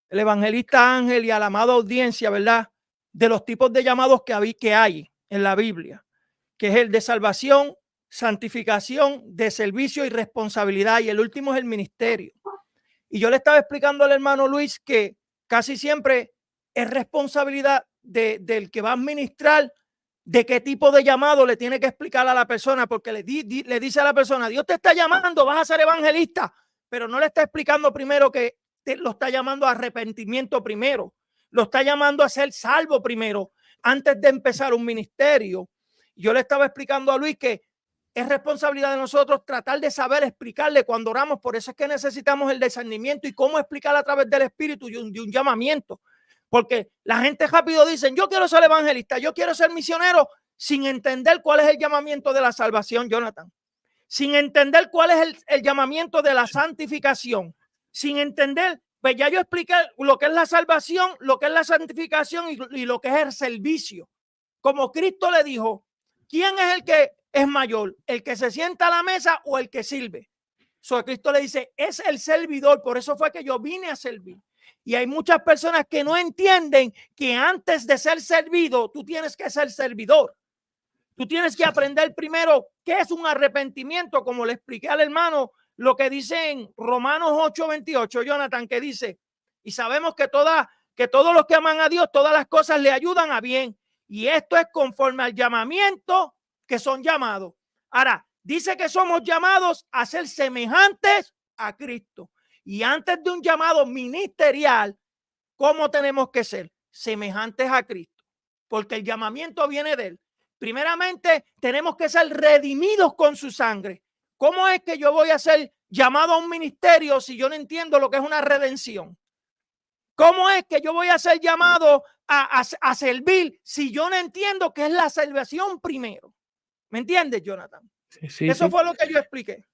el evangelista Ángel y a la amada audiencia, ¿verdad?, de los tipos de llamados que hay en la Biblia, que es el de salvación, santificación, de servicio y responsabilidad, y el último es el ministerio. Y yo le estaba explicando al hermano Luis que casi siempre es responsabilidad del que va a administrar de qué tipo de llamado le tiene que explicar a la persona, porque le dice a la persona, Dios te está llamando, vas a ser evangelista, pero no le está explicando primero que lo está llamando a arrepentimiento primero, lo está llamando a ser salvo primero, antes de empezar un ministerio. Yo le estaba explicando a Luis que es responsabilidad de nosotros tratar de saber explicarle cuando oramos. Por eso es que necesitamos el discernimiento y cómo explicar a través del Espíritu de un llamamiento. Porque la gente rápido dicen, yo quiero ser evangelista, yo quiero ser misionero, sin entender cuál es el llamamiento de la salvación, Jonathan. Sin entender cuál es el llamamiento de la santificación. Sin entender, pues ya yo expliqué lo que es la salvación, lo que es la santificación y lo que es el servicio. Como Cristo le dijo, ¿quién es el que es mayor? ¿El que se sienta a la mesa o el que sirve? Cristo le dice, es el servidor. Por eso fue que yo vine a servir. Y hay muchas personas que no entienden que antes de ser servido, tú tienes que ser servidor. Tú tienes que aprender primero qué es un arrepentimiento, como le expliqué al hermano, lo que dice en Romanos 8:28, Jonathan, que dice, y sabemos que todos los que aman a Dios, todas las cosas le ayudan a bien. Y esto es conforme al llamamiento que son llamados. Ahora, dice que somos llamados a ser semejantes a Cristo. Y antes de un llamado ministerial, ¿cómo tenemos que ser? Semejantes a Cristo. Porque el llamamiento viene de él. Primeramente, tenemos que ser redimidos con su sangre. ¿Cómo es que yo voy a ser llamado a un ministerio si yo no entiendo lo que es una redención? ¿Cómo es que yo voy a ser llamado a servir si yo no entiendo qué es la salvación primero? ¿Me entiendes, Jonathan? Sí, Eso sí. fue lo que yo expliqué.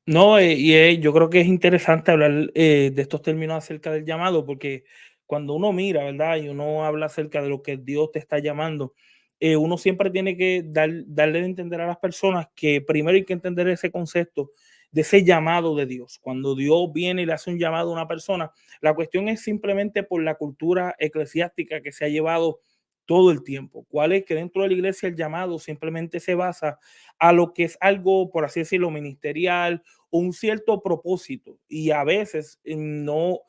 No, yo creo que es interesante hablar de estos términos acerca del llamado, porque cuando uno mira, ¿verdad? Y uno habla acerca de lo que Dios te está llamando, uno siempre tiene que darle a entender a las personas que primero hay que entender ese concepto de ese llamado de Dios. Cuando Dios viene y le hace un llamado a una persona, la cuestión es simplemente por la cultura eclesiástica que se ha llevado todo el tiempo. ¿Cuál es? Que dentro de la iglesia el llamado simplemente se basa a lo que es algo, por así decirlo, ministerial, un cierto propósito, y a veces no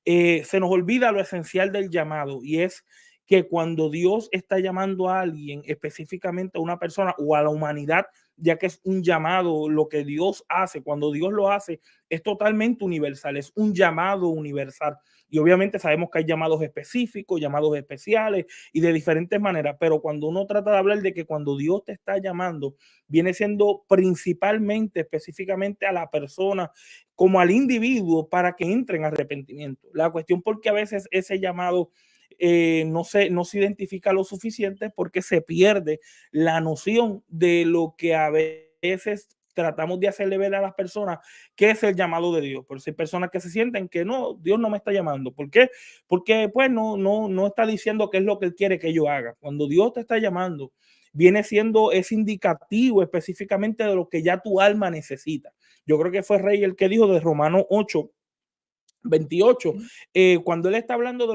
se nos olvida lo esencial del llamado, y es que cuando Dios está llamando a alguien, específicamente a una persona o a la humanidad, ya que es un llamado, lo que Dios hace, cuando Dios lo hace, es totalmente universal, es un llamado universal. Y obviamente sabemos que hay llamados específicos, llamados especiales y de diferentes maneras, pero cuando uno trata de hablar de que cuando Dios te está llamando, viene siendo principalmente, específicamente a la persona como al individuo para que entre en arrepentimiento. La cuestión porque a veces ese llamado no se identifica lo suficiente porque se pierde la noción de lo que a veces tratamos de hacerle ver a las personas que es el llamado de Dios. Pero si hay personas que se sienten que no, Dios no me está llamando. ¿Por qué? Porque pues no está diciendo qué es lo que Él quiere que yo haga. Cuando Dios te está llamando, viene siendo ese indicativo específicamente de lo que ya tu alma necesita. Yo creo que fue Rey el que dijo de Romanos 8:28, cuando él está hablando de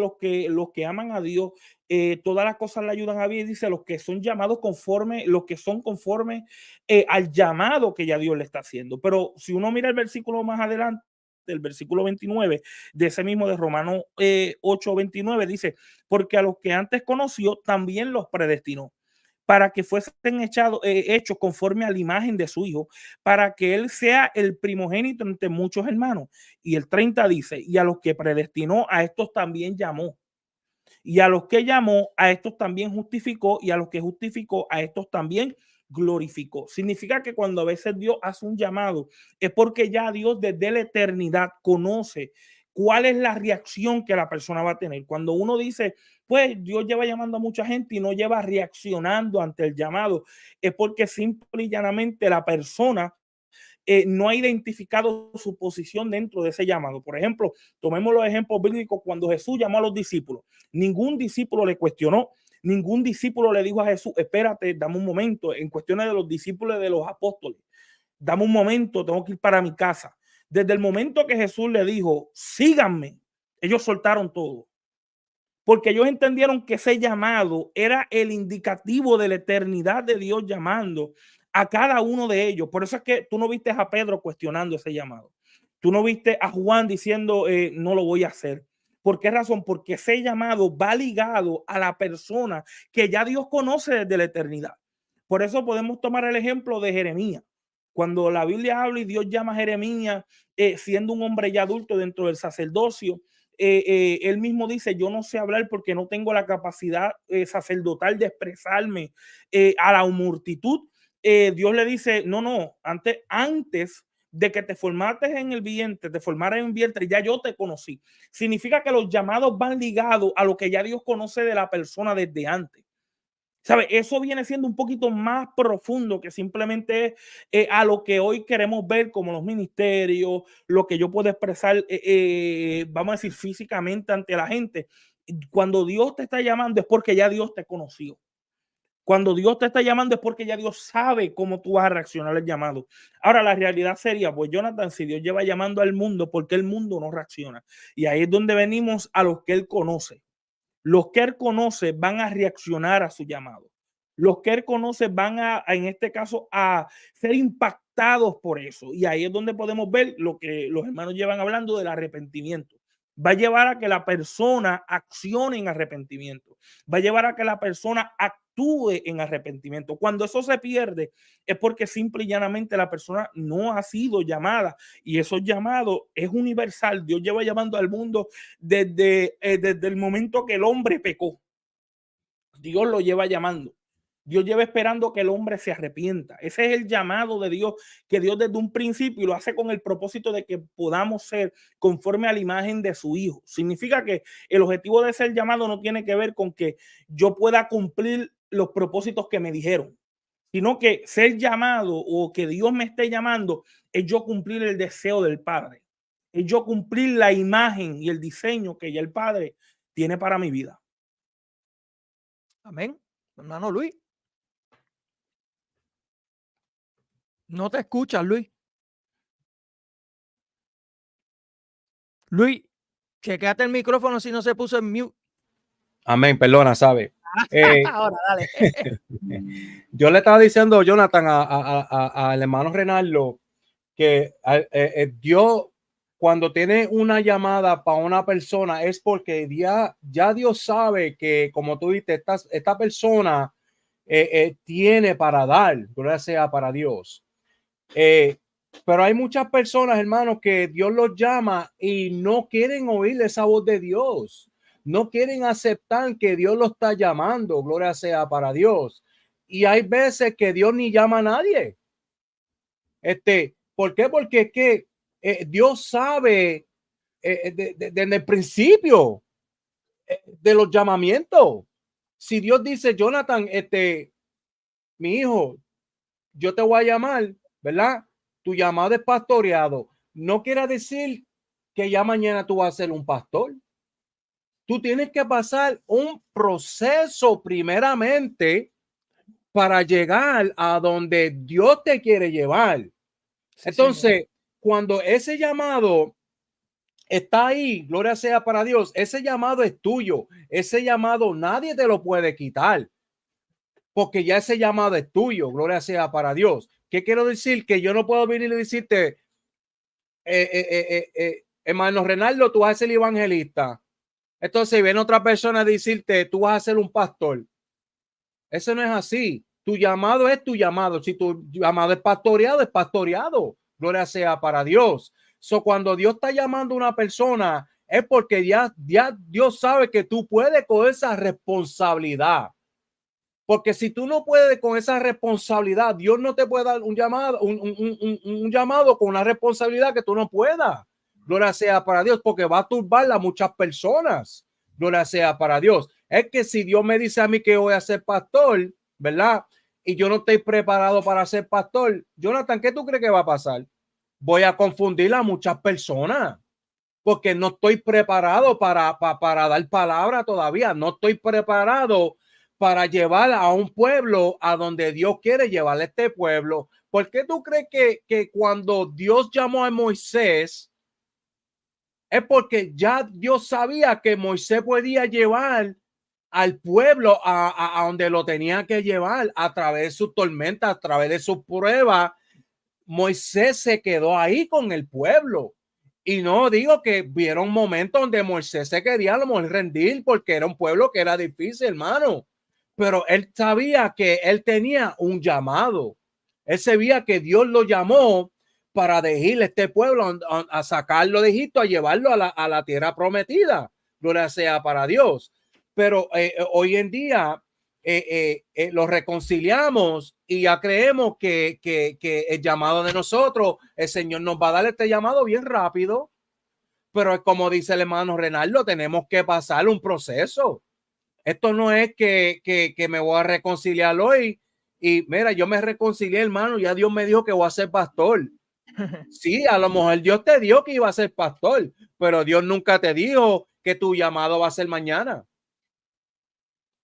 los que aman a Dios, todas las cosas le ayudan a bien, dice los que son llamados conforme, los que son conforme al llamado que ya Dios le está haciendo. Pero si uno mira el versículo más adelante, el versículo 29 de ese mismo de Romanos 8:29 dice, porque a los que antes conoció también los predestinó para que fuesen hechos conforme a la imagen de su hijo, para que él sea el primogénito entre muchos hermanos. Y el 30 dice, y a los que predestinó, a estos también llamó. Y a los que llamó, a estos también justificó, y a los que justificó, a estos también glorificó. Significa que cuando a veces Dios hace un llamado, es porque ya Dios desde la eternidad conoce cuál es la reacción que la persona va a tener. Cuando uno dice, pues Dios lleva llamando a mucha gente y no lleva reaccionando ante el llamado, es porque simple y llanamente la persona no ha identificado su posición dentro de ese llamado. Por ejemplo, tomemos los ejemplos bíblicos cuando Jesús llamó a los discípulos. Ningún discípulo le cuestionó, ningún discípulo le dijo a Jesús, espérate, dame un momento, en cuestiones de los discípulos de los apóstoles, dame un momento, tengo que ir para mi casa. Desde el momento que Jesús le dijo, síganme, ellos soltaron todo. Porque ellos entendieron que ese llamado era el indicativo de la eternidad de Dios llamando a cada uno de ellos. Por eso es que tú no viste a Pedro cuestionando ese llamado. Tú no viste a Juan diciendo, no lo voy a hacer. ¿Por qué razón? Porque ese llamado va ligado a la persona que ya Dios conoce desde la eternidad. Por eso podemos tomar el ejemplo de Jeremías. Cuando la Biblia habla y Dios llama a Jeremías, siendo un hombre ya adulto dentro del sacerdocio, él mismo dice, yo no sé hablar porque no tengo la capacidad sacerdotal de expresarme a la multitud. Dios le dice, no, antes de que te formaste en el vientre, te formara en el vientre, ya yo te conocí. Significa que los llamados van ligados a lo que ya Dios conoce de la persona desde antes. ¿Sabe? Eso viene siendo un poquito más profundo que simplemente a lo que hoy queremos ver como los ministerios, lo que yo puedo expresar, vamos a decir, físicamente ante la gente. Cuando Dios te está llamando es porque ya Dios te conoció. Cuando Dios te está llamando es porque ya Dios sabe cómo tú vas a reaccionar al llamado. Ahora, la realidad sería, pues Jonathan, si Dios lleva llamando al mundo, ¿por qué el mundo no reacciona? Y ahí es donde venimos a los que Él conoce. Los que Él conoce van a reaccionar a su llamado. Los que Él conoce van en este caso, a ser impactados por eso. Y ahí es donde podemos ver lo que los hermanos llevan hablando del arrepentimiento. Va a llevar a que la persona accione en arrepentimiento. Va a llevar a que la persona actúe en arrepentimiento. Cuando eso se pierde, es porque simple y llanamente la persona no ha sido llamada. Y esos llamados es universal. Dios lleva llamando al mundo desde el momento que el hombre pecó. Dios lo lleva llamando. Dios lleva esperando que el hombre se arrepienta. Ese es el llamado de Dios, que Dios desde un principio lo hace con el propósito de que podamos ser conforme a la imagen de su Hijo. Significa que el objetivo de ser llamado no tiene que ver con que yo pueda cumplir los propósitos que me dijeron, sino que ser llamado o que Dios me esté llamando es yo cumplir el deseo del Padre, es yo cumplir la imagen y el diseño que ya el Padre tiene para mi vida. Amén. Hermano Luis. No te escuchas, Luis. Luis, chequeate el micrófono si no se puso en mute. Amén, perdona, ¿sabe? Ahora, dale. Yo le estaba diciendo, Jonathan, al hermano Renaldo, que Dios, cuando tiene una llamada para una persona, es porque ya Dios sabe que, como tú dices, esta persona tiene para dar, gloria sea para Dios. Pero hay muchas personas, hermanos, que Dios los llama y no quieren oír esa voz de Dios. No quieren aceptar que Dios los está llamando, gloria sea para Dios. Y hay veces que Dios ni llama a nadie. ¿Por qué? Porque es que Dios sabe desde el principio de los llamamientos. Si Dios dice, Jonathan, mi hijo, yo te voy a llamar, ¿verdad? Tu llamado es pastoreado. No quiere decir que ya mañana tú vas a ser un pastor. Tú tienes que pasar un proceso primeramente para llegar a donde Dios te quiere llevar. Sí, Entonces, cuando ese llamado está ahí, gloria sea para Dios, ese llamado es tuyo. Ese llamado nadie te lo puede quitar, porque ya ese llamado es tuyo, gloria sea para Dios. ¿Qué quiero decir? Que yo no puedo venir y decirte, hermano Renaldo, tú vas a ser evangelista. Entonces viene otra persona a decirte, tú vas a ser un pastor. Eso no es así. Tu llamado es tu llamado. Si tu llamado es pastoreado, es pastoreado. Gloria sea para Dios. Cuando Dios está llamando a una persona, es porque ya Dios sabe que tú puedes con esa responsabilidad. Porque si tú no puedes con esa responsabilidad, Dios no te puede dar un llamado, un llamado con una responsabilidad que tú no puedas. Gloria sea para Dios, porque va a turbar a muchas personas. Gloria sea para Dios. Es que si Dios me dice a mí que voy a ser pastor, ¿verdad? Y yo no estoy preparado para ser pastor, Jonathan, ¿qué tú crees que va a pasar? Voy a confundir a muchas personas porque no estoy preparado para dar palabra todavía. No estoy preparado para llevar a un pueblo a donde Dios quiere llevar a este pueblo. ¿Por qué tú crees que cuando Dios llamó a Moisés, es porque ya Dios sabía que Moisés podía llevar al pueblo a donde lo tenía que llevar a través de sus tormentas, a través de sus pruebas? Moisés se quedó ahí con el pueblo. Y no digo que vieron momentos donde Moisés se quería a lo mejor rendir porque era un pueblo que era difícil, hermano. Pero él sabía que él tenía un llamado. Él sabía que Dios lo llamó para dirigir este pueblo a sacarlo de Egipto, a llevarlo a la tierra prometida. Gloria sea para Dios. Pero hoy en día lo reconciliamos y ya creemos que el llamado de nosotros, el Señor nos va a dar este llamado bien rápido. Pero como dice el hermano Renaldo, tenemos que pasar un proceso. Esto no es que me voy a reconciliar hoy y mira, yo me reconcilié, hermano, ya Dios me dijo que voy a ser pastor. Sí, a lo mejor Dios te dijo que iba a ser pastor, pero Dios nunca te dijo que tu llamado va a ser mañana.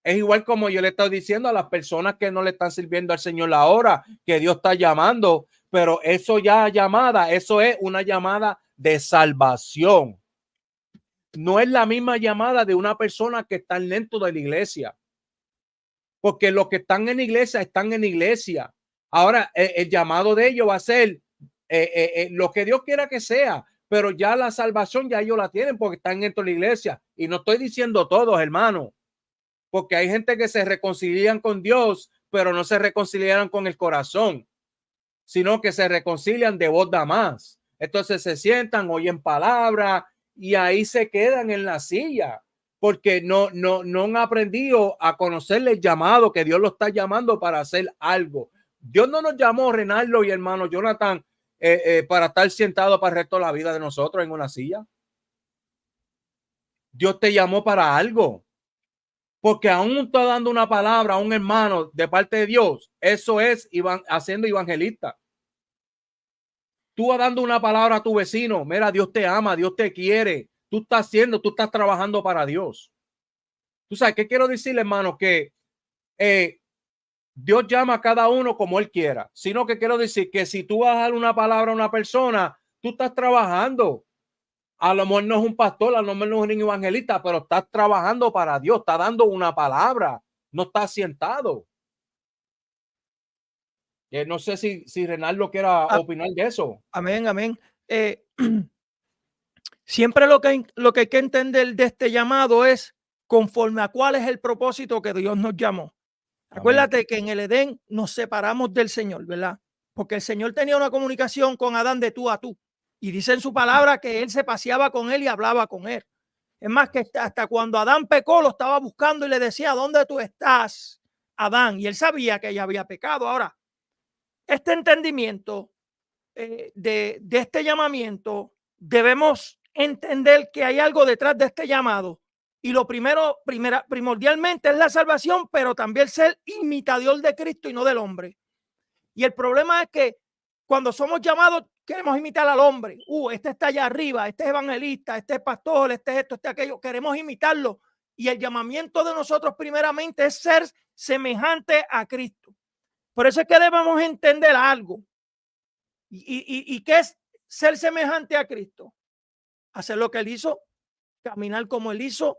Es igual como yo le estoy diciendo a las personas que no le están sirviendo al Señor ahora, que Dios está llamando, pero eso ya llamada, eso es una llamada de salvación. No es la misma llamada de una persona que está dentro de la iglesia, porque los que están en iglesia están en iglesia. Ahora el llamado de ellos va a ser lo que Dios quiera que sea, pero ya la salvación ya ellos la tienen porque están dentro de la iglesia. Y no estoy diciendo todos, hermano, porque hay gente que se reconcilian con Dios, pero no se reconcilian con el corazón, sino que se reconcilian de voz nada más. Entonces se sientan, oyen palabras y ahí se quedan en la silla porque no han aprendido a conocerle el llamado que Dios lo está llamando para hacer algo. Dios no nos llamó, Renaldo y hermano Jonathan, para estar sentado para el resto de la vida de nosotros en una silla. Dios te llamó para algo. Porque aún está dando una palabra a un hermano de parte de Dios. Eso es haciendo evangelista. Tú vas dando una palabra a tu vecino. Mira, Dios te ama, Dios te quiere. Tú estás trabajando para Dios. Tú sabes qué quiero decirle, hermano, que Dios llama a cada uno como Él quiera. Sino que quiero decir que si tú vas a dar una palabra a una persona, tú estás trabajando. A lo mejor no es un pastor, a lo mejor no es un evangelista, pero estás trabajando para Dios, está dando una palabra, no estás sentado. No sé si Renaldo quiera opinar de eso. Amén, amén. Siempre lo que hay que entender de este llamado es conforme a cuál es el propósito que Dios nos llamó. Amén. Acuérdate que en el Edén nos separamos del Señor, ¿verdad? Porque el Señor tenía una comunicación con Adán de tú a tú. Y dice en su palabra que él se paseaba con él y hablaba con él. Es más, que hasta cuando Adán pecó, lo estaba buscando y le decía, ¿dónde tú estás, Adán? Y él sabía que ella había pecado. Ahora, este entendimiento de este llamamiento, debemos entender que hay algo detrás de este llamado. Y lo primordialmente es la salvación, pero también ser imitador de Cristo y no del hombre. Y el problema es que cuando somos llamados, queremos imitar al hombre. Este está allá arriba, este es evangelista, este es pastor, este es esto, este es aquello. Queremos imitarlo. Y el llamamiento de nosotros primeramente es ser semejante a Cristo. Por eso es que debemos entender algo. ¿Y qué es ser semejante a Cristo? Hacer lo que Él hizo, caminar como Él hizo,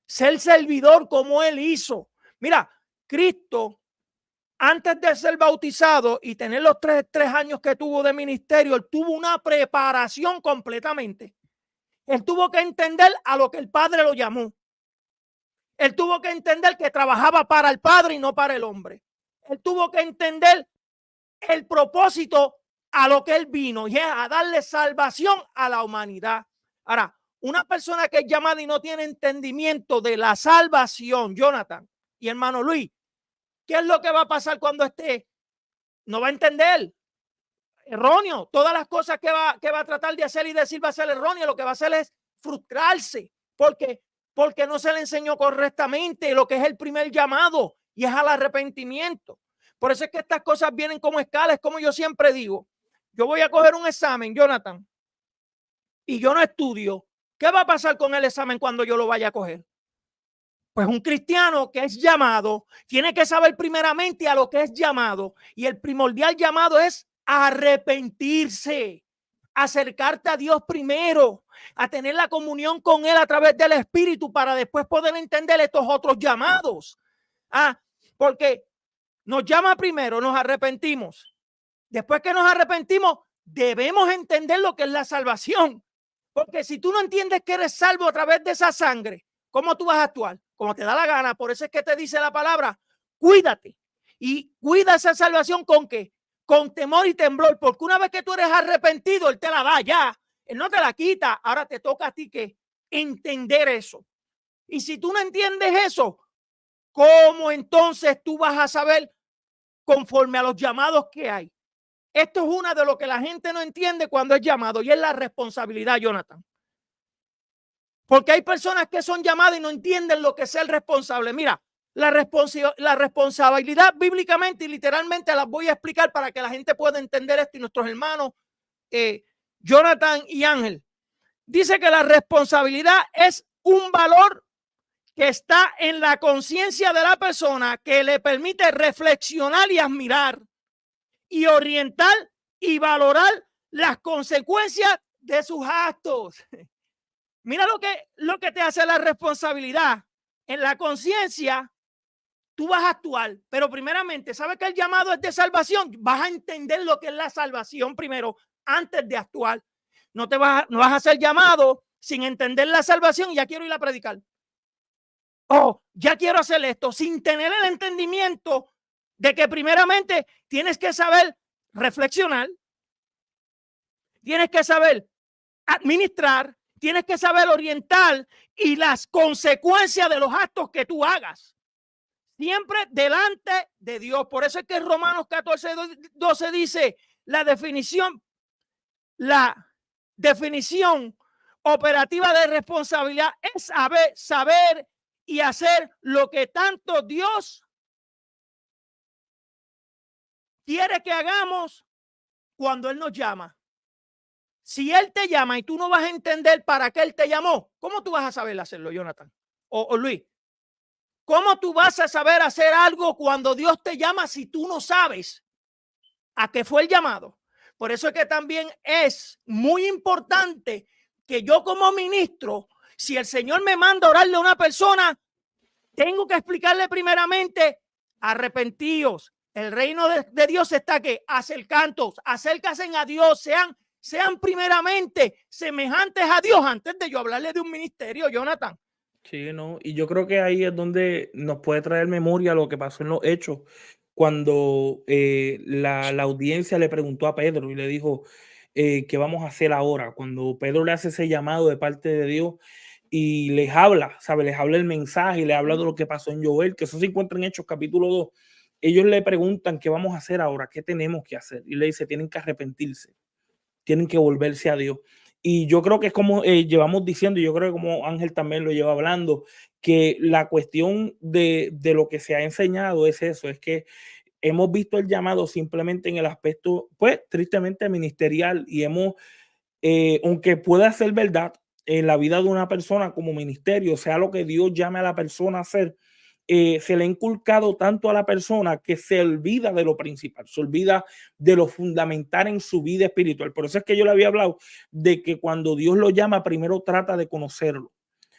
ser servidor como Él hizo. Mira, Cristo, antes de ser bautizado y tener los tres años que tuvo de ministerio, Él tuvo una preparación completamente. Él tuvo que entender a lo que el Padre lo llamó. Él tuvo que entender que trabajaba para el Padre y no para el hombre. Él tuvo que entender el propósito a lo que Él vino, y es a darle salvación a la humanidad. Ahora, una persona que es llamada y no tiene entendimiento de la salvación, Jonathan y hermano Luis, ¿qué es lo que va a pasar cuando esté? No va a entender. Erróneo. Todas las cosas que va a tratar de hacer y decir va a ser erróneo. Lo que va a hacer es frustrarse porque no se le enseñó correctamente lo que es el primer llamado, y es al arrepentimiento. Por eso es que estas cosas vienen como escalas, como yo siempre digo. Yo voy a coger un examen, Jonathan, y yo no estudio. ¿Qué va a pasar con el examen cuando yo lo vaya a coger? Pues un cristiano que es llamado tiene que saber primeramente a lo que es llamado, y el primordial llamado es arrepentirse, acercarte a Dios primero, a tener la comunión con Él a través del Espíritu para después poder entender estos otros llamados. Porque nos llama primero, nos arrepentimos. Después que nos arrepentimos, debemos entender lo que es la salvación. Porque si tú no entiendes que eres salvo a través de esa sangre, ¿cómo tú vas a actuar? Como te da la gana. Por eso es que te dice la palabra, cuídate. Y cuida esa salvación ¿con qué? Con temor y temblor. Porque una vez que tú eres arrepentido, Él te la da ya. Él no te la quita. Ahora te toca a ti que entender eso. Y si tú no entiendes eso, ¿cómo entonces tú vas a saber conforme a los llamados que hay? Esto es una de lo que la gente no entiende cuando es llamado, y es la responsabilidad, Jonathan. Porque hay personas que son llamadas y no entienden lo que es el responsable. Mira, la responsabilidad bíblicamente y literalmente las voy a explicar para que la gente pueda entender esto, y nuestros hermanos Jonathan y Ángel. Dice que la responsabilidad es un valor que está en la conciencia de la persona, que le permite reflexionar y admirar y orientar y valorar las consecuencias de sus actos. Mira lo que te hace la responsabilidad. En la conciencia, tú vas a actuar, pero primeramente, ¿sabes que el llamado es de salvación? Vas a entender lo que es la salvación primero, antes de actuar. No vas a ser llamado sin entender la salvación. Ya quiero ir a predicar. Ya quiero hacer esto, sin tener el entendimiento de que primeramente tienes que saber reflexionar, tienes que saber administrar, tienes que saber orientar y las consecuencias de los actos que tú hagas. Siempre delante de Dios. Por eso es que Romanos 14:12 dice la definición operativa de responsabilidad es saber y hacer lo que tanto Dios quiere que hagamos cuando Él nos llama. Si Él te llama y tú no vas a entender para qué Él te llamó, ¿cómo tú vas a saber hacerlo, Jonathan? O Luis, ¿cómo tú vas a saber hacer algo cuando Dios te llama si tú no sabes a qué fue el llamado? Por eso es que también es muy importante que yo como ministro, si el Señor me manda a orarle a una persona, tengo que explicarle primeramente, arrepentíos, el reino de Dios está que acercantos, acérquense a Dios, sean primeramente semejantes a Dios antes de yo hablarle de un ministerio, Jonathan. Sí, no, y yo creo que ahí es donde nos puede traer memoria lo que pasó en los Hechos, cuando la audiencia le preguntó a Pedro y le dijo, ¿qué vamos a hacer ahora? Cuando Pedro le hace ese llamado de parte de Dios y les habla, ¿sabe? Les habla el mensaje y le habla de lo que pasó en Joel, que eso se encuentra en Hechos capítulo 2. Ellos le preguntan, ¿qué vamos a hacer ahora? ¿Qué tenemos que hacer? Y le dice, tienen que arrepentirse, tienen que volverse a Dios. Y yo creo que es como llevamos diciendo, y yo creo que como Ángel también lo lleva hablando, que la cuestión de lo que se ha enseñado es eso, es que hemos visto el llamado simplemente en el aspecto, pues, tristemente ministerial, y hemos, aunque pueda ser verdad en la vida de una persona como ministerio, sea lo que Dios llame a la persona a hacer, se le ha inculcado tanto a la persona que se olvida de lo principal, se olvida de lo fundamental en su vida espiritual. Por eso es que yo le había hablado de que cuando Dios lo llama, primero trata de conocerlo,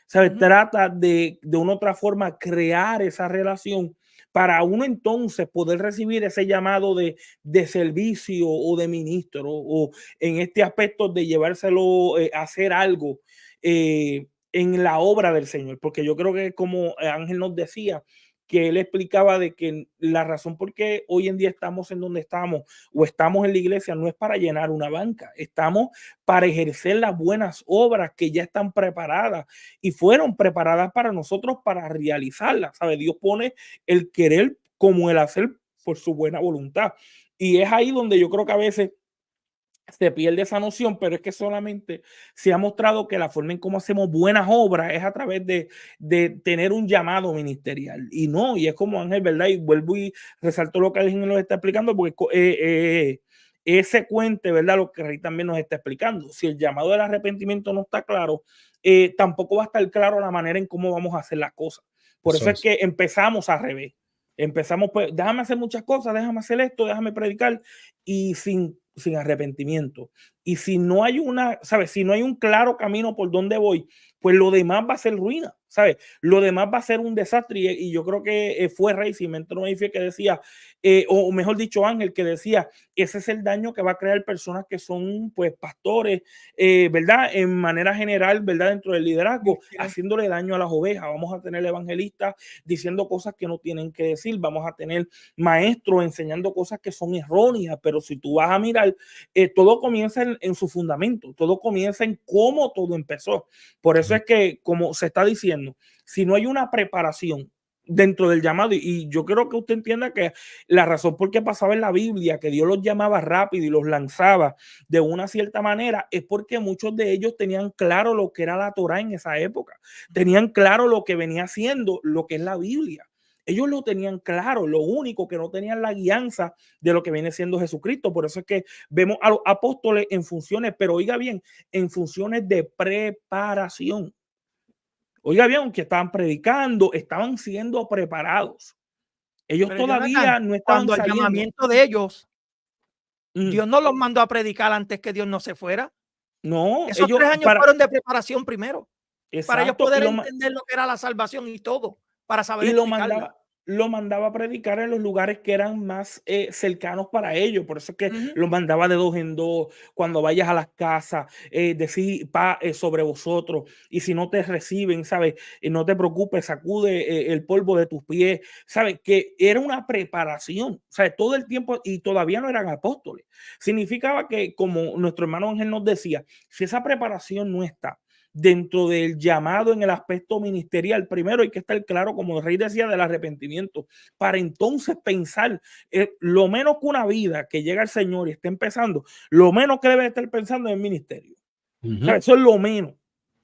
¿sabes? Trata de una otra forma crear esa relación para uno entonces poder recibir ese llamado de servicio o de ministro o en este aspecto de llevárselo a hacer algo en la obra del Señor, porque yo creo que como Ángel nos decía, que él explicaba de que la razón por qué hoy en día estamos en donde estamos o estamos en la iglesia no es para llenar una banca, estamos para ejercer las buenas obras que ya están preparadas y fueron preparadas para nosotros para realizarlas, ¿sabe? Dios pone el querer como el hacer por su buena voluntad. Y es ahí donde yo creo que a veces se pierde esa noción, pero es que solamente se ha mostrado que la forma en cómo hacemos buenas obras es a través de tener un llamado ministerial. Y no, y es como Ángel, ¿verdad? Y vuelvo y resalto lo que Ángel nos está explicando, porque es secuente, ¿verdad? Lo que Rey también nos está explicando. Si el llamado del arrepentimiento no está claro, tampoco va a estar claro la manera en cómo vamos a hacer las cosas. Por eso es que empezamos al revés. Empezamos, pues, déjame hacer muchas cosas, déjame hacer esto, déjame predicar, y sin arrepentimiento. Y si no hay una, ¿sabes? Si no hay un claro camino por donde voy, pues lo demás va a ser ruina, ¿sabes? Lo demás va a ser un desastre. Y yo creo que fue Rey, si me entró que decía, o mejor dicho, Ángel, que decía, ese es el daño que va a crear personas que son, pues, pastores, ¿verdad? En manera general, ¿verdad? Dentro del liderazgo, haciéndole daño a las ovejas. Vamos a tener evangelistas diciendo cosas que no tienen que decir, vamos a tener maestros enseñando cosas que son erróneas, pero si tú vas a mirar, todo comienza en su fundamento, todo comienza en cómo todo empezó. Por eso es que, como se está diciendo, si no hay una preparación dentro del llamado, y yo creo que usted entienda que la razón por qué pasaba en la Biblia que Dios los llamaba rápido y los lanzaba de una cierta manera es porque muchos de ellos tenían claro lo que era la Torá en esa época, tenían claro lo que venía siendo lo que es la Biblia. Ellos lo tenían claro, lo único que no tenían la guianza de lo que viene siendo Jesucristo. Por eso es que vemos a los apóstoles en funciones, pero oiga bien, en funciones de preparación. Oiga bien, aunque estaban predicando, estaban siendo preparados. Ellos Pero todavía Jonathan, no estaban cuando el saliendo. llamamiento de ellos, Dios no los mandó a predicar antes que Dios no se fuera. No, Esos ellos 3 años fueron de preparación primero, para ellos exacto, poder entender lo que era la salvación y todo, para saber y explicarla. lo mandaba a predicar en los lugares que eran más cercanos para ellos. Por eso es que lo mandaba de 2 en 2. Cuando vayas a las casas, decir sobre vosotros. Y si no te reciben, ¿sabes? No te preocupes, sacude el polvo de tus pies. ¿Sabes? Que era una preparación. ¿Sabes? Todo el tiempo, y todavía no eran apóstoles. Significaba que, como nuestro hermano Ángel nos decía, si esa preparación no está dentro del llamado en el aspecto ministerial, primero hay que estar claro, como el Rey decía, del arrepentimiento, para entonces pensar, lo menos que una vida que llega al Señor y esté empezando, lo menos que debe estar pensando en el ministerio. O sea, eso es lo menos.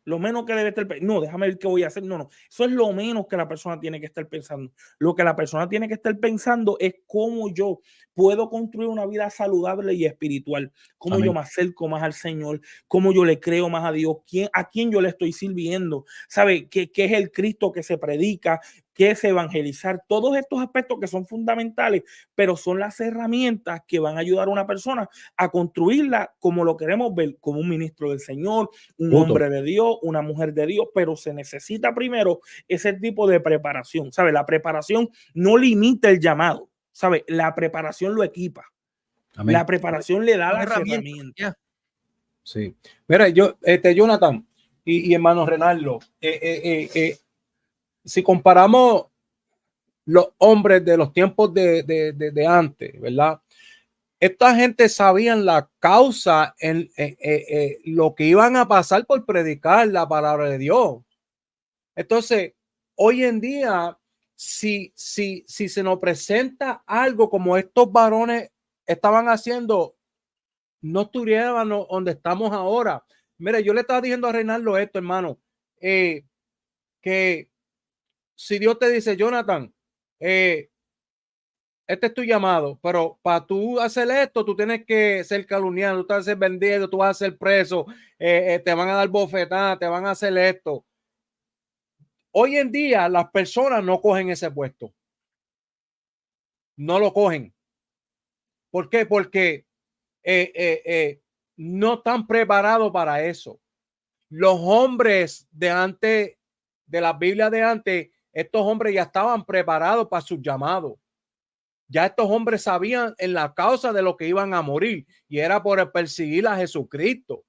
Lo menos que debe estar, no, déjame ver qué voy a hacer. No, no, eso es lo menos que la persona tiene que estar pensando. Lo que la persona tiene que estar pensando es cómo yo puedo construir una vida saludable y espiritual, cómo Amén. yo me acerco más al Señor, cómo yo le creo más a Dios, a quién yo le estoy sirviendo, ¿sabe? ¿Qué es el Cristo que se predica? ¿Qué es evangelizar? Todos estos aspectos que son fundamentales, pero son las herramientas que van a ayudar a una persona a construirla como lo queremos ver, como un ministro del Señor, un hombre de Dios, una mujer de Dios, pero se necesita primero ese tipo de preparación, ¿sabe? La preparación no limita el llamado, ¿sabe? La preparación lo equipa. Amén. La preparación le da Son las herramientas, herramientas. ya. Sí. Mira, Jonathan y hermano Renaldo, si comparamos los hombres de los tiempos de antes, ¿verdad? Esta gente sabían la causa en lo que iban a pasar por predicar la palabra de Dios. Entonces, hoy en día, si se nos presenta algo como estos varones estaban haciendo, no estuviéramos donde estamos ahora. Mire, yo le estaba diciendo a Reinaldo esto, hermano, que si Dios te dice, Jonathan, este es tu llamado, pero para tú hacer esto, tú tienes que ser calumniado, tú vas a ser vendido, tú vas a ser preso, te van a dar bofetadas, te van a hacer esto. Hoy en día las personas no cogen ese puesto. No lo cogen. ¿Por qué? Porque no están preparados para eso. Los hombres de antes, de la Biblia de antes, estos hombres ya estaban preparados para su llamado. Ya estos hombres sabían en la causa de lo que iban a morir y era por perseguir a Jesucristo.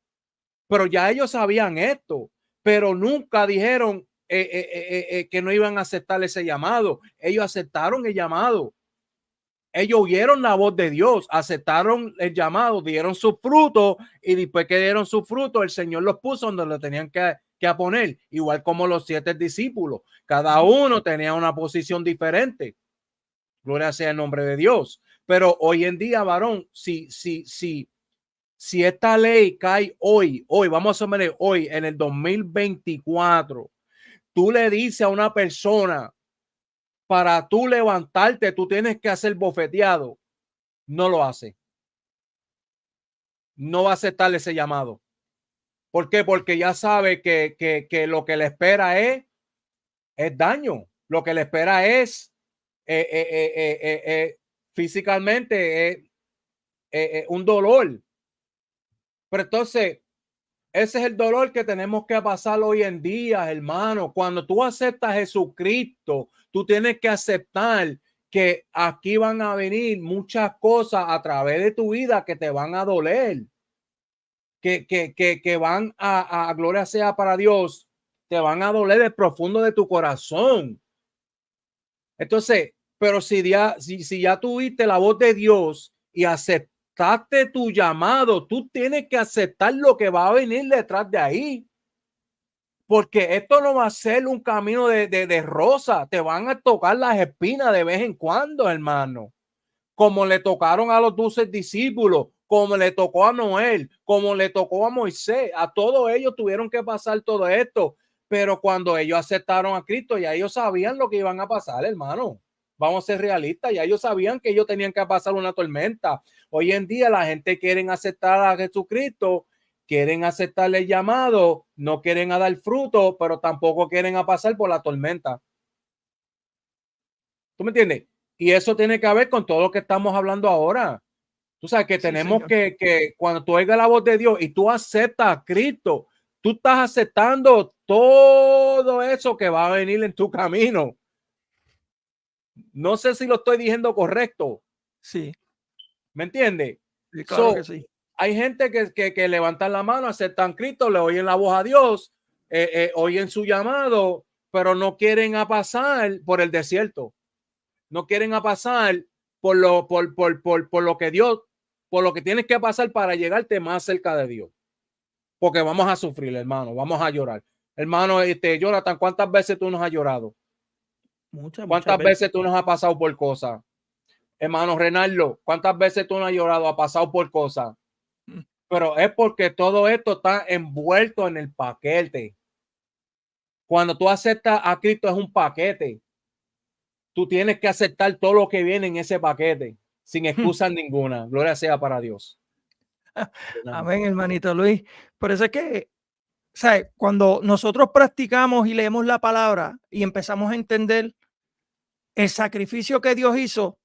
Pero ya ellos sabían esto, pero nunca dijeron que no iban a aceptar ese llamado. Ellos aceptaron el llamado. Ellos oyeron la voz de Dios, aceptaron el llamado, dieron su fruto y después que dieron su fruto, el Señor los puso donde lo tenían que poner, igual como los 7 discípulos. Cada uno tenía una posición diferente. Gloria sea el nombre de Dios. Pero hoy en día, varón, si esta ley cae hoy, vamos a ver hoy en el 2024, tú le dices a una persona, para tú levantarte, tú tienes que hacer bofeteado. No lo hace. No va a aceptar ese llamado. ¿Por qué? Porque ya sabe que lo que le espera es daño. Lo que le espera es físicamente un dolor. Pero entonces, ese es el dolor que tenemos que pasar hoy en día, hermano. Cuando tú aceptas a Jesucristo, tú tienes que aceptar que aquí van a venir muchas cosas a través de tu vida que te van a doler, que van a gloria sea para Dios, te van a doler del profundo de tu corazón. Entonces, pero si ya tuviste la voz de Dios y aceptaste tu llamado, tú tienes que aceptar lo que va a venir detrás de ahí. Porque esto no va a ser un camino de rosa. Te van a tocar las espinas de vez en cuando, hermano. Como le tocaron a los 12 discípulos, como le tocó a Noé, como le tocó a Moisés. A todos ellos tuvieron que pasar todo esto. Pero cuando ellos aceptaron a Cristo, ya ellos sabían lo que iban a pasar, hermano. Vamos a ser realistas. Ya ellos sabían que ellos tenían que pasar una tormenta. Hoy en día la gente quiere aceptar a Jesucristo, quieren aceptarle el llamado, no quieren dar fruto, pero tampoco quieren pasar por la tormenta. ¿Tú me entiendes? Y eso tiene que ver con todo lo que estamos hablando ahora. Tú sabes que tenemos que cuando tú oigas la voz de Dios y tú aceptas a Cristo, tú estás aceptando todo eso que va a venir en tu camino. No sé si lo estoy diciendo correcto. Sí. ¿Me entiendes? Sí, claro que sí. Hay gente que levantan la mano, aceptan a Cristo, le oyen la voz a Dios, oyen su llamado, pero no quieren pasar por el desierto. No quieren pasar por lo que Dios, por lo que tienes que pasar para llegarte más cerca de Dios. Porque vamos a sufrir, hermano, vamos a llorar. Hermano, Jonathan, ¿cuántas veces tú nos has llorado? ¿Cuántas veces tú nos has pasado por cosas? Hermano Renaldo, ¿cuántas veces tú no has llorado, has pasado por cosas? Pero es porque todo esto está envuelto en el paquete. Cuando tú aceptas a Cristo es un paquete. Tú tienes que aceptar todo lo que viene en ese paquete, sin excusas ninguna. Gloria sea para Dios. Amén, hermanito Luis. Por eso es que, ¿sabes? Cuando nosotros practicamos y leemos la palabra y empezamos a entender el sacrificio que Dios hizo,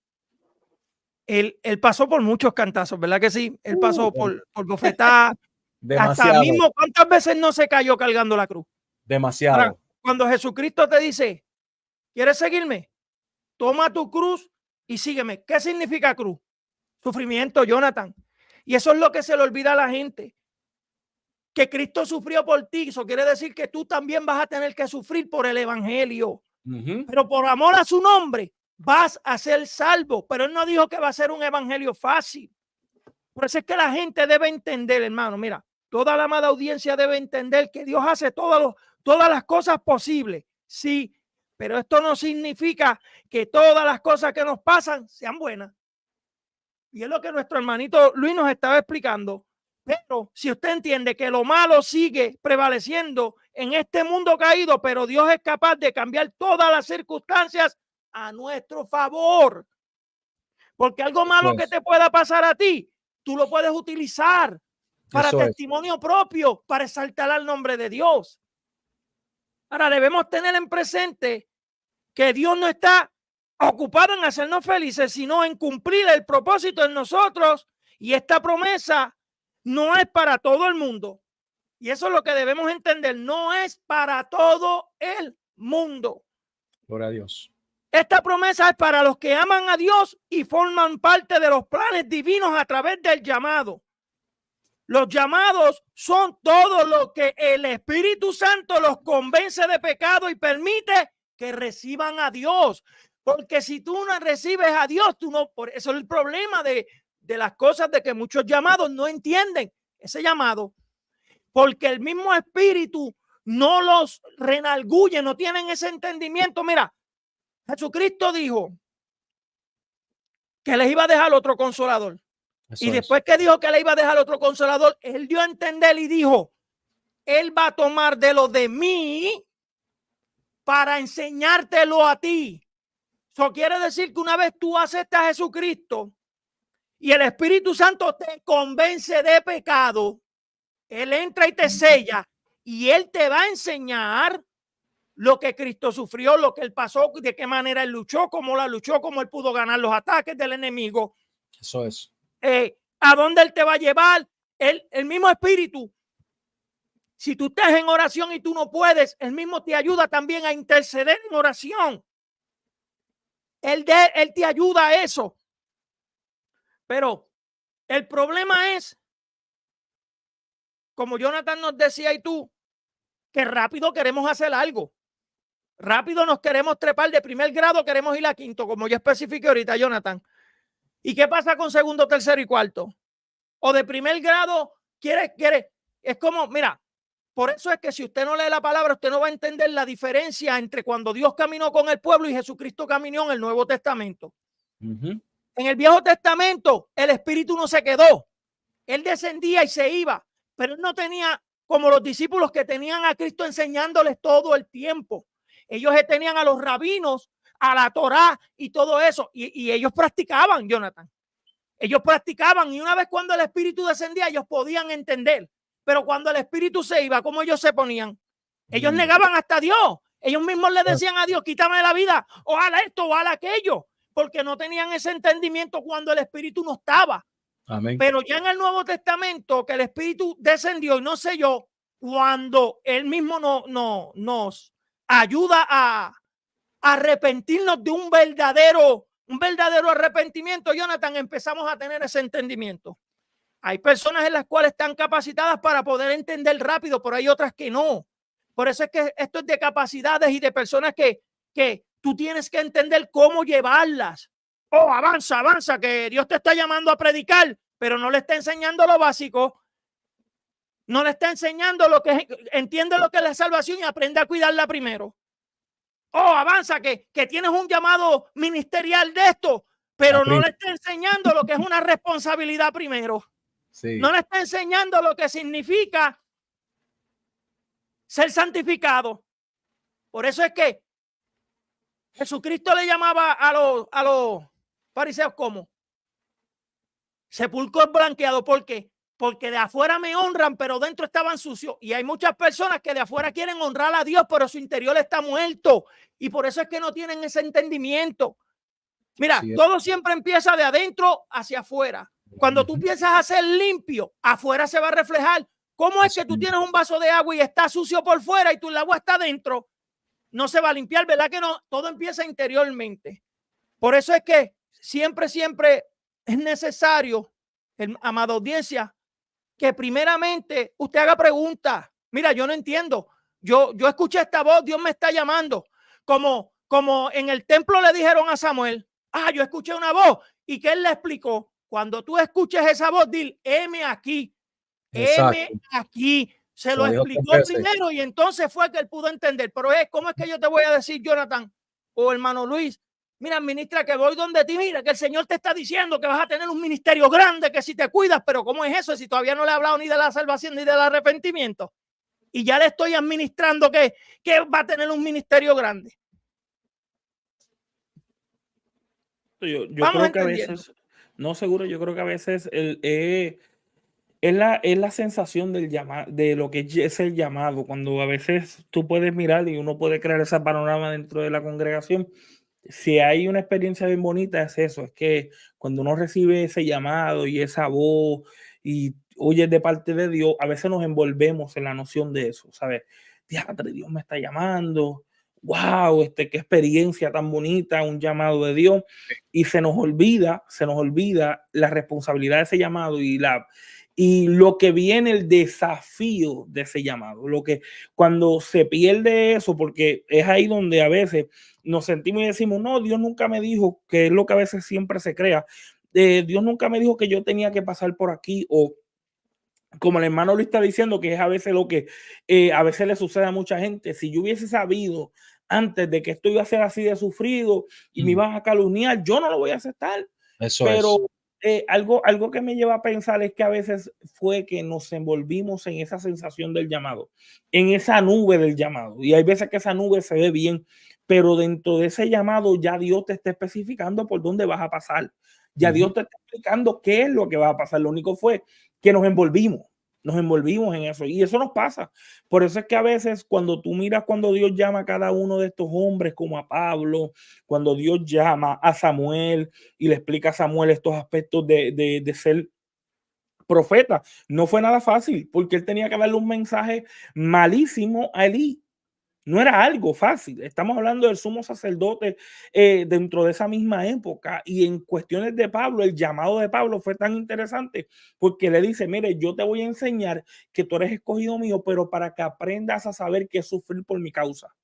él pasó por muchos cantazos, ¿verdad que sí? Él pasó por bofetadas. Hasta Demasiado. mismo, ¿cuántas veces no se cayó cargando la cruz? Demasiado. Ahora, cuando Jesucristo te dice, ¿quieres seguirme? Toma tu cruz y sígueme. ¿Qué significa cruz? Sufrimiento, Jonathan. Y eso es lo que se le olvida a la gente. Que Cristo sufrió por ti. Eso quiere decir que tú también vas a tener que sufrir por el evangelio. Pero por amor a su nombre vas a ser salvo. Pero él no dijo que va a ser un evangelio fácil. Por eso es que la gente debe entender, hermano. Mira, toda la amada audiencia debe entender que Dios hace todas las cosas posibles. Sí, pero esto no significa que todas las cosas que nos pasan sean buenas. Y es lo que nuestro hermanito Luis nos estaba explicando. Pero si usted entiende que lo malo sigue prevaleciendo en este mundo caído, pero Dios es capaz de cambiar todas las circunstancias a nuestro favor. Porque algo malo que te pueda pasar a ti, tú lo puedes utilizar para testimonio propio, para exaltar al nombre de Dios. Ahora debemos tener en presente que Dios no está ocupado en hacernos felices, sino en cumplir el propósito en nosotros. Y esta promesa no es para todo el mundo. Y eso es lo que debemos entender. No es para todo el mundo. Gloria a Dios. Esta promesa es para los que aman a Dios y forman parte de los planes divinos a través del llamado. Los llamados son todo lo que el Espíritu Santo los convence de pecado y permite que reciban a Dios. Porque si tú no recibes a Dios, tú no, por eso es el problema de las cosas, de que muchos llamados no entienden ese llamado. Porque el mismo Espíritu no los renalguye, no tienen ese entendimiento. Mira, Jesucristo dijo que les iba a dejar otro consolador. Y después que dijo que le iba a dejar otro consolador, él dio a entender y dijo, él va a tomar de lo de mí para enseñártelo a ti. Eso quiere decir que una vez tú aceptas a Jesucristo y el Espíritu Santo te convence de pecado, él entra y te sella y él te va a enseñar lo que Cristo sufrió, lo que él pasó, de qué manera él luchó, cómo la luchó, cómo él pudo ganar los ataques del enemigo. Eso es. A dónde él te va a llevar, el mismo Espíritu. Si tú estás en oración y tú no puedes, él mismo te ayuda también a interceder en oración. Él te ayuda a eso. Pero el problema es, como Jonathan nos decía y tú, que rápido queremos hacer algo. Rápido nos queremos trepar de primer grado, queremos ir a quinto, como yo especifiqué ahorita, Jonathan. ¿Y qué pasa con segundo, tercero y cuarto? O de primer grado, quiere. Es como, mira, por eso es que si usted no lee la palabra, usted no va a entender la diferencia entre cuando Dios caminó con el pueblo y Jesucristo caminó en el Nuevo Testamento. En el Viejo Testamento, el Espíritu no se quedó. Él descendía y se iba, pero él no tenía como los discípulos que tenían a Cristo enseñándoles todo el tiempo. Ellos tenían a los rabinos, a la Torá y todo eso. Y ellos practicaban, Jonathan. Ellos practicaban y una vez cuando el Espíritu descendía, ellos podían entender. Pero cuando el Espíritu se iba, ¿cómo ellos se ponían? Ellos negaban hasta a Dios. Ellos mismos le decían a Dios, quítame la vida, ojalá esto, ojalá aquello. Porque no tenían ese entendimiento cuando el Espíritu no estaba. Amén. Pero ya en el Nuevo Testamento, que el Espíritu descendió y no sé yo, cuando él mismo nos ayuda a arrepentirnos de un verdadero arrepentimiento, Jonathan, empezamos a tener ese entendimiento. Hay personas en las cuales están capacitadas para poder entender rápido, pero hay otras que no. Por eso es que esto es de capacidades y de personas que tú tienes que entender cómo llevarlas. Oh, avanza, que Dios te está llamando a predicar, pero no le está enseñando lo básico. No le está enseñando lo que entiende lo que es la salvación y aprende a cuidarla primero. Oh, avanza, que tienes un llamado ministerial de esto, pero no le está enseñando lo que es una responsabilidad primero. Sí. No le está enseñando lo que significa ser santificado. Por eso es que Jesucristo le llamaba a los fariseos como sepulcros blanqueados. ¿Por qué? Porque de afuera me honran, pero dentro estaban sucios. Y hay muchas personas que de afuera quieren honrar a Dios, pero su interior está muerto. Y por eso es que no tienen ese entendimiento. Mira, todo siempre empieza de adentro hacia afuera. Cuando tú piensas a ser limpio, afuera se va a reflejar. ¿Cómo es que tú tienes un vaso de agua y está sucio por fuera y tu agua está adentro? No se va a limpiar, ¿verdad que no? Todo empieza interiormente. Por eso es que siempre es necesario, amada audiencia, que primeramente usted haga preguntas. Mira, yo no entiendo. Yo escuché esta voz, Dios me está llamando. Como en el templo le dijeron a Samuel, yo escuché una voz. ¿Y qué él le explicó? Cuando tú escuches esa voz, dile, heme aquí, heme aquí. Se lo explicó primero y entonces fue que él pudo entender. Pero ¿cómo es que yo te voy a decir, Jonathan o hermano Luis? Mira, ministra, que voy donde ti, mira, que el Señor te está diciendo que vas a tener un ministerio grande, que si te cuidas, pero ¿cómo es eso? Si todavía no le he hablado ni de la salvación ni del arrepentimiento. Y ya le estoy administrando que va a tener un ministerio grande. Yo creo que a veces, no seguro, yo creo que a veces es la sensación del llamado, de lo que es el llamado, cuando a veces tú puedes mirar y uno puede crear ese panorama dentro de la congregación. Si hay una experiencia bien bonita, es eso, es que cuando uno recibe ese llamado y esa voz y oye de parte de Dios, a veces nos envolvemos en la noción de eso, ¿sabes? Dios me está llamando, wow, qué experiencia tan bonita, un llamado de Dios, y se nos olvida la responsabilidad de ese llamado y lo que viene, el desafío de ese llamado, lo que cuando se pierde eso, porque es ahí donde a veces nos sentimos y decimos, no, Dios nunca me dijo, que es lo que a veces siempre se crea, Dios nunca me dijo que yo tenía que pasar por aquí, o como el hermano lo está diciendo, que es a veces lo que a veces le sucede a mucha gente. Si yo hubiese sabido antes de que esto iba a ser así de sufrido y me iban a calumniar, yo no lo voy a aceptar. Pero algo que me lleva a pensar es que a veces fue que nos envolvimos en esa sensación del llamado, en esa nube del llamado. Y hay veces que esa nube se ve bien, pero dentro de ese llamado ya Dios te está especificando por dónde vas a pasar. Ya Dios te está explicando qué es lo que va a pasar. Lo único fue que nos envolvimos en eso y eso nos pasa. Por eso es que a veces cuando tú miras cuando Dios llama a cada uno de estos hombres, como a Pablo, cuando Dios llama a Samuel y le explica a Samuel estos aspectos de ser profeta, no fue nada fácil porque él tenía que darle un mensaje malísimo a Elí. No era algo fácil. Estamos hablando del sumo sacerdote dentro de esa misma época. Y en cuestiones de Pablo, el llamado de Pablo fue tan interesante porque le dice, mire, yo te voy a enseñar que tú eres escogido mío, pero para que aprendas a saber qué es sufrir por mi causa.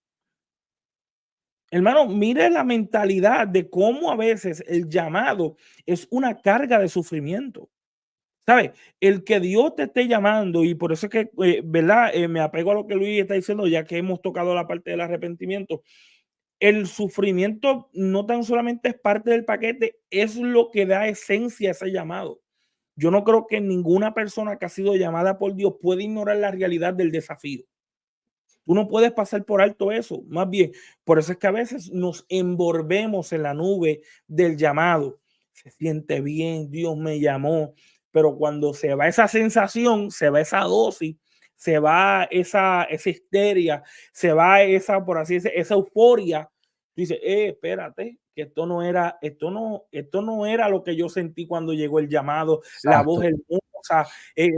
Hermano, mire la mentalidad de cómo a veces el llamado es una carga de sufrimiento. ¿Sabes? El que Dios te esté llamando, y por eso es que, ¿verdad? Me apego a lo que Luis está diciendo, ya que hemos tocado la parte del arrepentimiento. El sufrimiento no tan solamente es parte del paquete, es lo que da esencia a ese llamado. Yo no creo que ninguna persona que ha sido llamada por Dios puede ignorar la realidad del desafío. Tú no puedes pasar por alto eso. Más bien, por eso es que a veces nos envolvemos en la nube del llamado. Se siente bien, Dios me llamó. Pero cuando se va esa sensación, se va esa dosis, se va esa histeria, se va esa, por así decirlo, esa euforia, tú dices, espérate, que esto no era lo que yo sentí cuando llegó el llamado. Exacto. La voz hermosa,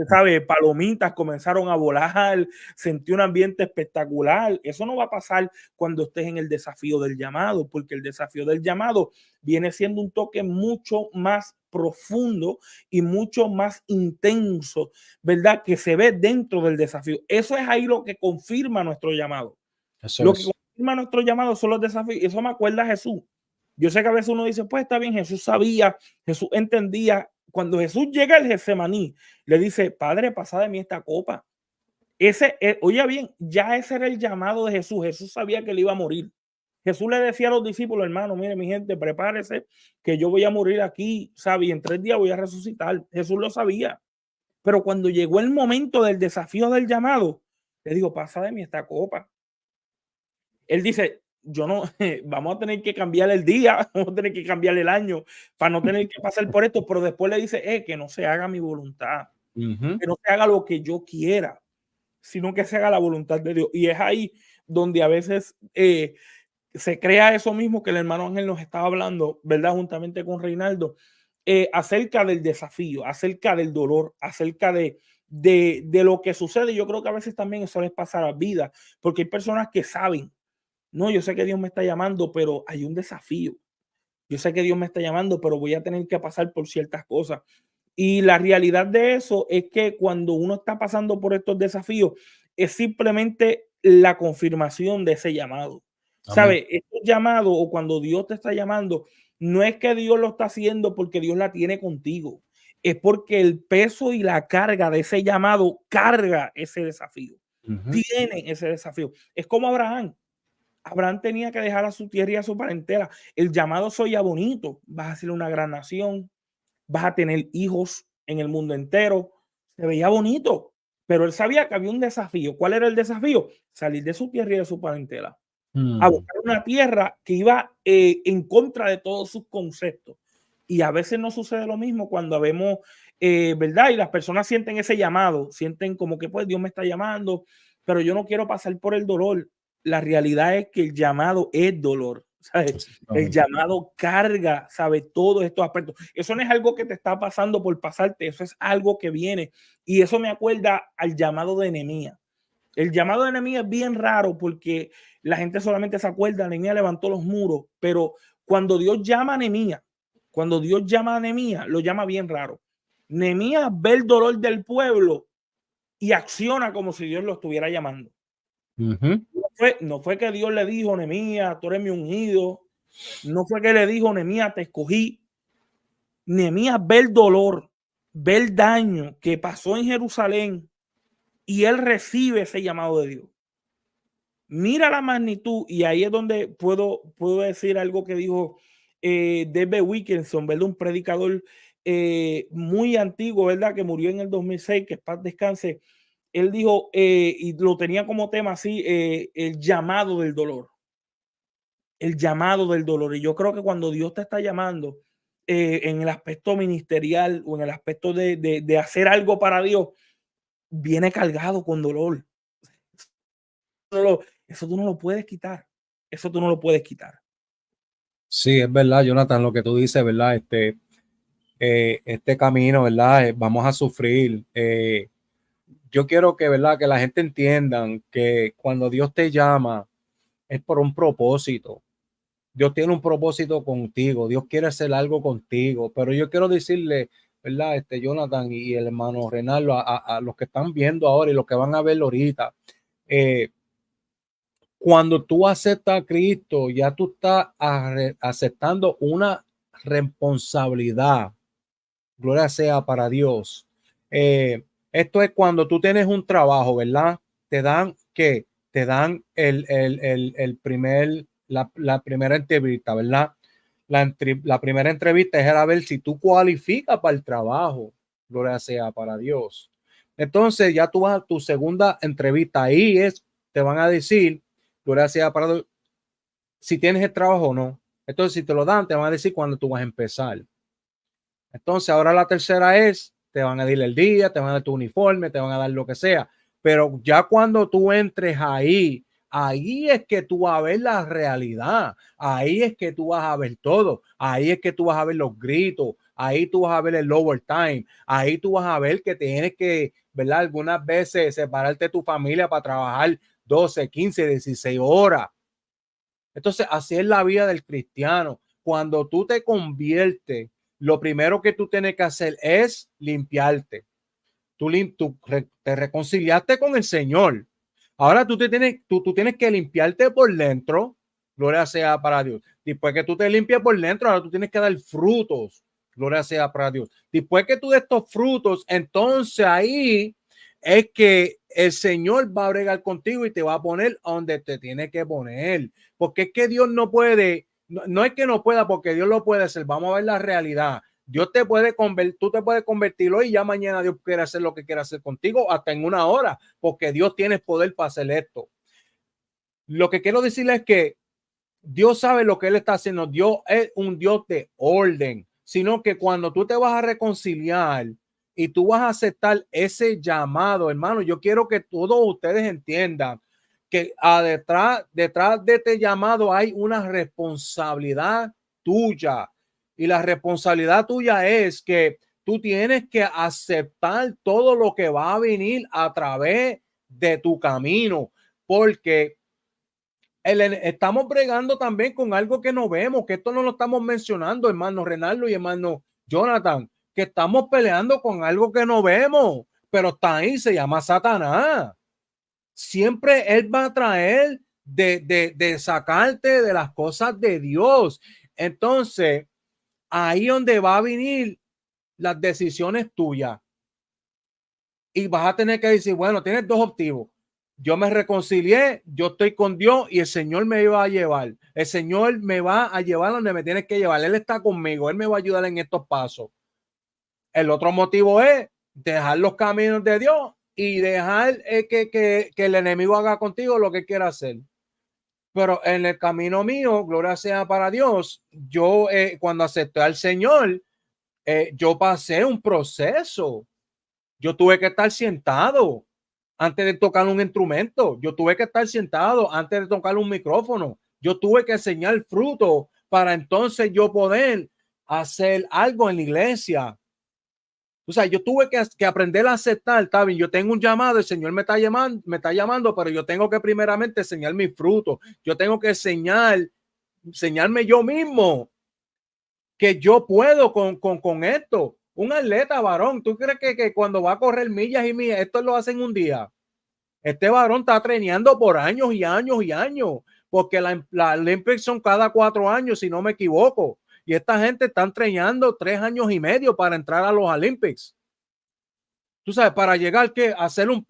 ¿sabes? Palomitas comenzaron a volar, sentí un ambiente espectacular. Eso no va a pasar cuando estés en el desafío del llamado, porque el desafío del llamado viene siendo un toque mucho más profundo y mucho más intenso, ¿verdad? Que se ve dentro del desafío. Eso es ahí lo que confirma nuestro llamado. Lo que confirma nuestro llamado son los desafíos. Eso me acuerda a Jesús. Yo sé que a veces uno dice, pues está bien, Jesús sabía, Jesús entendía. Cuando Jesús llega al Getsemaní, le dice, Padre, pasa de mí esta copa. Oye bien, ya ese era el llamado de Jesús. Jesús sabía que le iba a morir. Jesús le decía a los discípulos, hermano, mire mi gente, prepárese que yo voy a morir aquí, ¿sabe? Y en 3 días voy a resucitar. Jesús lo sabía. Pero cuando llegó el momento del desafío del llamado, le digo, pasa de mí esta copa. Él dice, yo no, vamos a tener que cambiar el día, vamos a tener que cambiar el año para no tener que pasar por esto, pero después le dice, que no se haga mi voluntad, que no se haga lo que yo quiera, sino que se haga la voluntad de Dios. Y es ahí donde a veces se crea eso mismo que el hermano Ángel nos estaba hablando, ¿verdad? Juntamente con Reinaldo, acerca del desafío, acerca del dolor, acerca de lo que sucede. Yo creo que a veces también eso les pasa a la vida, porque hay personas que saben, no, yo sé que Dios me está llamando, pero hay un desafío. Yo sé que Dios me está llamando, pero voy a tener que pasar por ciertas cosas. Y la realidad de eso es que cuando uno está pasando por estos desafíos, es simplemente la confirmación de ese llamado. ¿Sabe? Este llamado o cuando Dios te está llamando, no es que Dios lo está haciendo porque Dios la tiene contigo. Es porque el peso y la carga de ese llamado carga ese desafío. Tiene ese desafío. Es como Abraham. Abraham tenía que dejar a su tierra y a su parentela. El llamado soy ya bonito. Vas a ser una gran nación, vas a tener hijos en el mundo entero. Se veía bonito, pero él sabía que había un desafío. ¿Cuál era el desafío? Salir de su tierra y de su parentela, a buscar una tierra que iba en contra de todos sus conceptos. Y a veces no sucede lo mismo cuando vemos, ¿verdad? Y las personas sienten ese llamado, sienten como que pues Dios me está llamando, pero yo no quiero pasar por el dolor. La realidad es que el llamado es dolor. ¿Sabes? El llamado carga, ¿sabe? Todos estos aspectos. Eso no es algo que te está pasando por pasarte, eso es algo que viene. Y eso me acuerda al llamado de Nehemías. El llamado de Nehemías es bien raro porque la gente solamente se acuerda, Nehemías levantó los muros, pero cuando Dios llama a Nehemías, lo llama bien raro. Nehemías ve el dolor del pueblo y acciona como si Dios lo estuviera llamando. No fue que Dios le dijo, Nehemías, tú eres mi ungido. No fue que le dijo, Nehemías, te escogí. Nehemías ve el dolor, ve el daño que pasó en Jerusalén y él recibe ese llamado de Dios. Mira la magnitud, y ahí es donde puedo decir algo que dijo D.B. Wilkinson, ¿verdad? Un predicador muy antiguo, ¿verdad? Que murió en el 2006, que paz descanse. Él dijo, y lo tenía como tema así, el llamado del dolor. El llamado del dolor. Y yo creo que cuando Dios te está llamando en el aspecto ministerial o en el aspecto de hacer algo para Dios, viene cargado con dolor. Eso tú no lo puedes quitar. Eso tú no lo puedes quitar. Sí, es verdad, Jonathan, lo que tú dices, ¿verdad? Este camino, ¿verdad? Vamos a sufrir. Yo quiero que, ¿verdad? Que la gente entiendan que cuando Dios te llama es por un propósito. Dios tiene un propósito contigo. Dios quiere hacer algo contigo. Pero yo quiero decirle, ¿verdad? Jonathan y el hermano Reinaldo, a los que están viendo ahora y los que van a ver ahorita, cuando tú aceptas a Cristo, ya tú estás aceptando una responsabilidad. Gloria sea para Dios. Esto es cuando tú tienes un trabajo, ¿verdad? Te dan la primera entrevista, ¿verdad? La primera entrevista es a ver si tú cualificas para el trabajo. Gloria sea para Dios. Entonces ya tú vas a tu segunda entrevista. Ahí te van a decir, gloria sea para Dios, si tienes el trabajo o no. Entonces, si te lo dan, te van a decir cuándo tú vas a empezar. Entonces, ahora la tercera te van a dar el día, te van a dar tu uniforme, te van a dar lo que sea. Pero ya cuando tú entres ahí es que tú vas a ver la realidad. Ahí es que tú vas a ver todo. Ahí es que tú vas a ver los gritos. Ahí tú vas a ver el overtime. Ahí tú vas a ver que tienes que, ¿verdad? Algunas veces separarte de tu familia para trabajar 12, 15, 16 horas. Entonces, así es la vida del cristiano. Cuando tú te conviertes, lo primero que tú tienes que hacer es limpiarte. Tú te reconciliaste con el Señor. Ahora tú tienes que limpiarte por dentro. Gloria sea para Dios. Después que tú te limpies por dentro, ahora tú tienes que dar frutos. Gloria sea para Dios. Después que tú des estos frutos, entonces ahí es que el Señor va a bregar contigo y te va a poner donde te tiene que poner. Porque es que Dios no puede, no es que no pueda, porque Dios lo puede hacer. Vamos a ver la realidad. Dios te puede convertir, tú te puedes convertir hoy y ya mañana Dios quiere hacer lo que quiere hacer contigo hasta en una hora, porque Dios tiene poder para hacer esto. Lo que quiero decirles es que Dios sabe lo que Él está haciendo. Dios es un Dios de orden, sino que cuando tú te vas a reconciliar y tú vas a aceptar ese llamado, hermano, yo quiero que todos ustedes entiendan que detrás de este llamado hay una responsabilidad tuya. Y la responsabilidad tuya es que tú tienes que aceptar todo lo que va a venir a través de tu camino, porque estamos bregando también con algo que no vemos, que esto no lo estamos mencionando, hermano Renaldo y hermano Jonathan, que estamos peleando con algo que no vemos, pero está ahí, se llama Satanás. Siempre él va a traer de sacarte de las cosas de Dios. Entonces, ahí donde va a venir las decisiones tuyas. Y vas a tener que decir, bueno, tienes dos objetivos. Yo me reconcilié, yo estoy con Dios y el Señor me va a llevar. El Señor me va a llevar donde me tienes que llevar. Él está conmigo, Él me va a ayudar en estos pasos. El otro motivo es dejar los caminos de Dios y dejar que el enemigo haga contigo lo que quiera hacer. Pero en el camino mío, gloria sea para Dios, yo cuando acepté al Señor, yo pasé un proceso. Yo tuve que estar sentado antes de tocar un instrumento. Yo tuve que estar sentado antes de tocar un micrófono. Yo tuve que enseñar fruto para entonces yo poder hacer algo en la iglesia. O sea, yo tuve que aprender a aceptar, está bien, yo tengo un llamado, el Señor me está llamando, pero yo tengo que primeramente enseñar mis frutos. Yo tengo que enseñarme yo mismo que yo puedo con esto. Un atleta varón, ¿tú crees que cuando va a correr millas y millas, esto lo hacen un día? Este varón está treinando por años y años y años, porque la Olympics son cada 4 años, si no me equivoco. Y esta gente está entrenando 3 años y medio para entrar a los Olympics. Tú sabes, para llegar a ser un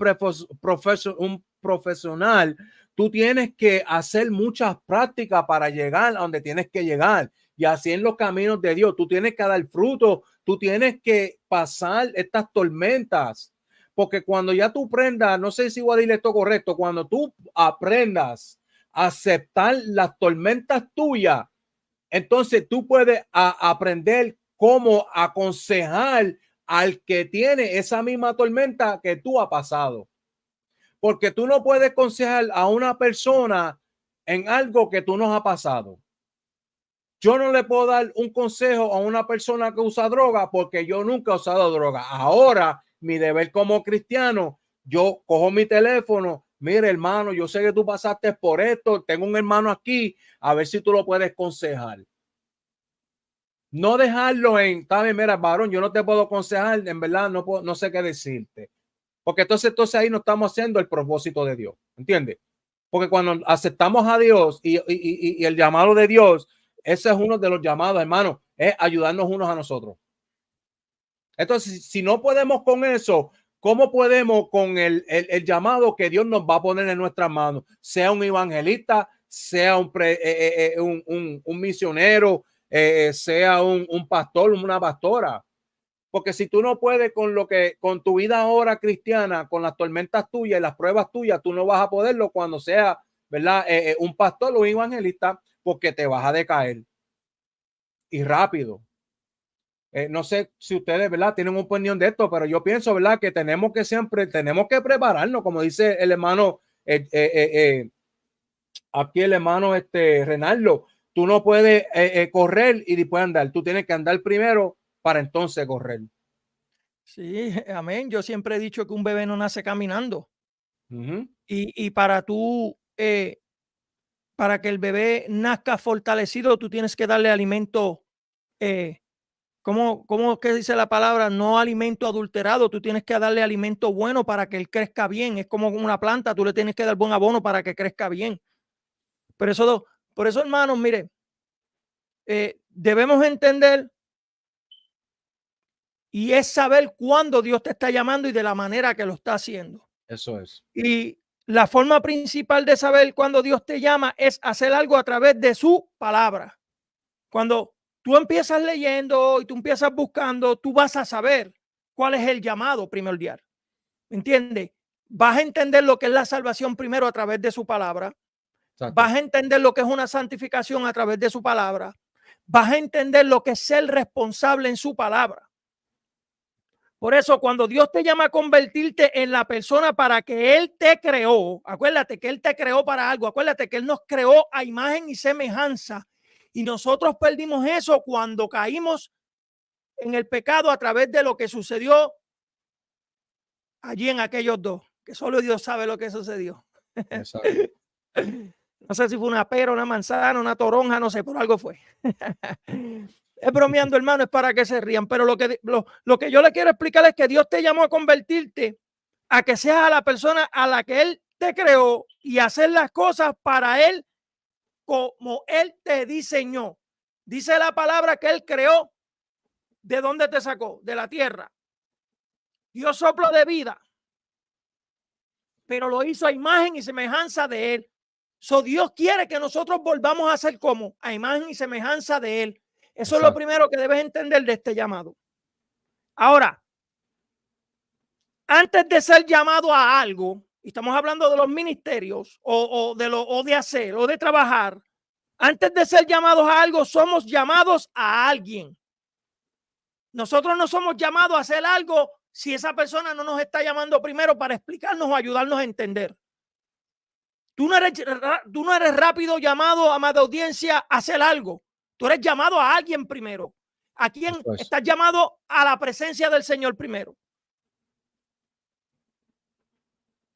profesional, tú tienes que hacer muchas prácticas para llegar a donde tienes que llegar. Y así en los caminos de Dios, tú tienes que dar fruto, tú tienes que pasar estas tormentas. Porque cuando ya tú aprendas, no sé si voy a decir esto correcto, cuando tú aprendas a aceptar las tormentas tuyas, entonces tú puedes aprender cómo aconsejar al que tiene esa misma tormenta que tú has pasado. Porque tú no puedes aconsejar a una persona en algo que tú no has pasado. Yo no le puedo dar un consejo a una persona que usa droga porque yo nunca he usado droga. Ahora, mi deber como cristiano, yo cojo mi teléfono. Mire, hermano, yo sé que tú pasaste por esto. Tengo un hermano aquí. A ver si tú lo puedes aconsejar. No dejarlo en, ¿sabes? Mira, varón, yo no te puedo aconsejar. En verdad, no sé qué decirte. Porque entonces ahí no estamos haciendo el propósito de Dios. ¿Entiendes? Porque cuando aceptamos a Dios y el llamado de Dios, ese es uno de los llamados, hermano, es ayudarnos unos a nosotros. Entonces, si no podemos con eso, ¿cómo podemos con el llamado que Dios nos va a poner en nuestras manos? Sea un evangelista, sea un misionero, sea un pastor, una pastora. Porque si tú no puedes con tu vida ahora cristiana, con las tormentas tuyas y las pruebas tuyas, tú no vas a poderlo cuando sea, ¿verdad? Un pastor o un evangelista, porque te vas a decaer. Y rápido. No sé si ustedes, ¿verdad? Tienen una opinión de esto, pero yo pienso, ¿verdad? Que tenemos que prepararnos, como dice el hermano, aquí el hermano Renaldo. Tú no puedes correr y después andar. Tú tienes que andar primero para entonces correr. Sí, amén. Yo siempre he dicho que un bebé no nace caminando. Uh-huh. Y para para que el bebé nazca fortalecido, tú tienes que darle alimento, ¿cómo que dice la palabra? No alimento adulterado, tú tienes que darle alimento bueno para que él crezca bien. Es como una planta, tú le tienes que dar buen abono para que crezca bien. Por eso, hermanos, mire, debemos entender y es saber cuándo Dios te está llamando y de la manera que lo está haciendo. Eso es. Y la forma principal de saber cuándo Dios te llama es hacer algo a través de su palabra. Cuando tú empiezas leyendo y tú empiezas buscando, tú vas a saber cuál es el llamado primordial. ¿Entiendes? Vas a entender lo que es la salvación primero a través de su palabra. Exacto. Vas a entender lo que es una santificación a través de su palabra. Vas a entender lo que es ser responsable en su palabra. Por eso, cuando Dios te llama a convertirte en la persona para que Él te creó, acuérdate que Él te creó para algo, acuérdate que Él nos creó a imagen y semejanza. Y nosotros perdimos eso cuando caímos en el pecado a través de lo que sucedió allí en aquellos dos, que solo Dios sabe lo que sucedió. Exacto. No sé si fue una pera, una manzana, una toronja, no sé, pero algo fue. Es bromeando, hermano, es para que se rían, pero lo que yo le quiero explicar es que Dios te llamó a convertirte, a que seas a la persona a la que Él te creó y hacer las cosas para Él como Él te diseñó. Dice la palabra que Él creó. ¿De dónde te sacó? De la tierra. Dio soplo de vida, pero lo hizo a imagen y semejanza de Él. So, Dios quiere que nosotros volvamos a ser como a imagen y semejanza de Él. Eso es lo primero que debes entender de este llamado. Ahora, antes de ser llamado a algo, y estamos hablando de los ministerios o de hacer o de trabajar, antes de ser llamados a algo, somos llamados a alguien. Nosotros no somos llamados a hacer algo si esa persona no nos está llamando primero para explicarnos o ayudarnos a entender. Tú no eres rápido llamado, amada audiencia, a hacer algo. Tú eres llamado a alguien primero. ¿A quién estás llamado? A la presencia del Señor primero.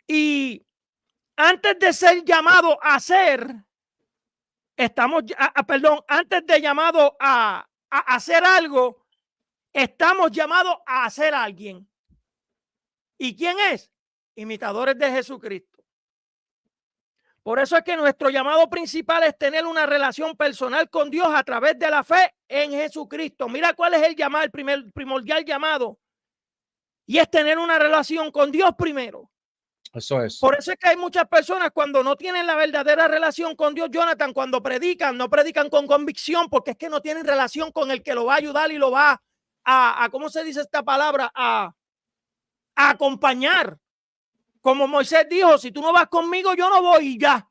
Y antes de ser llamado a hacer, antes de llamado a hacer algo, estamos llamados a hacer a alguien. ¿Y quién es? Imitadores de Jesucristo. Por eso es que nuestro llamado principal es tener una relación personal con Dios a través de la fe en Jesucristo. Mira cuál es el llamado, el primordial llamado. Y es tener una relación con Dios primero. Eso es. Por eso es que hay muchas personas cuando no tienen la verdadera relación con Dios, Jonathan, cuando predican, no predican con convicción porque es que no tienen relación con el que lo va a ayudar y lo va ¿cómo se dice esta palabra? A acompañar. Como Moisés dijo, si tú no vas conmigo, yo no voy y ya.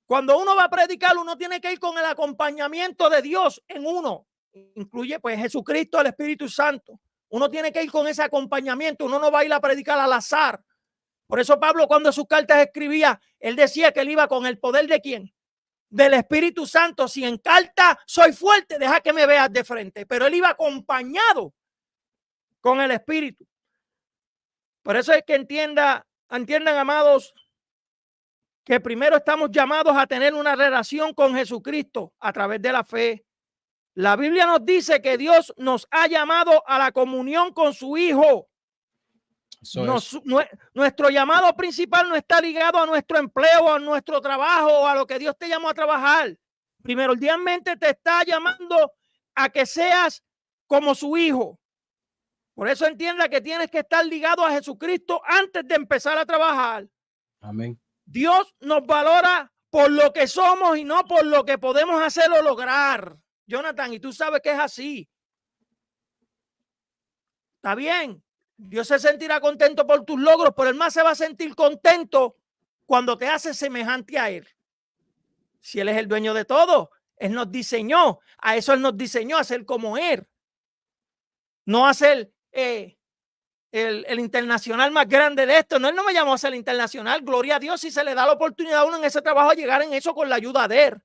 Cuando uno va a predicar, uno tiene que ir con el acompañamiento de Dios en uno. Incluye pues Jesucristo, el Espíritu Santo. Uno tiene que ir con ese acompañamiento. Uno no va a ir a predicar al azar. Por eso Pablo, cuando sus cartas escribía, él decía que él iba con el poder ¿de quién? Del Espíritu Santo. Si en carta soy fuerte, deja que me veas de frente. Pero él iba acompañado con el Espíritu. Por eso es que entiendan, amados, que primero estamos llamados a tener una relación con Jesucristo a través de la fe. La Biblia nos dice que Dios nos ha llamado a la comunión con su Hijo. Nuestro llamado principal no está ligado a nuestro empleo, a nuestro trabajo o a lo que Dios te llamó a trabajar. Primordialmente te está llamando a que seas como su Hijo. Por eso entienda que tienes que estar ligado a Jesucristo antes de empezar a trabajar. Amén. Dios nos valora por lo que somos y no por lo que podemos hacer o lograr. Jonathan, y tú sabes que es así. Está bien. Dios se sentirá contento por tus logros, pero Él más se va a sentir contento cuando te haces semejante a Él. Si Él es el dueño de todo, Él nos diseñó. A eso Él nos diseñó, a ser como Él. No a ser el internacional más grande de esto. No, Él no me llamó a ser el internacional. Gloria a Dios si se le da la oportunidad a uno en ese trabajo a llegar en eso con la ayuda de Él.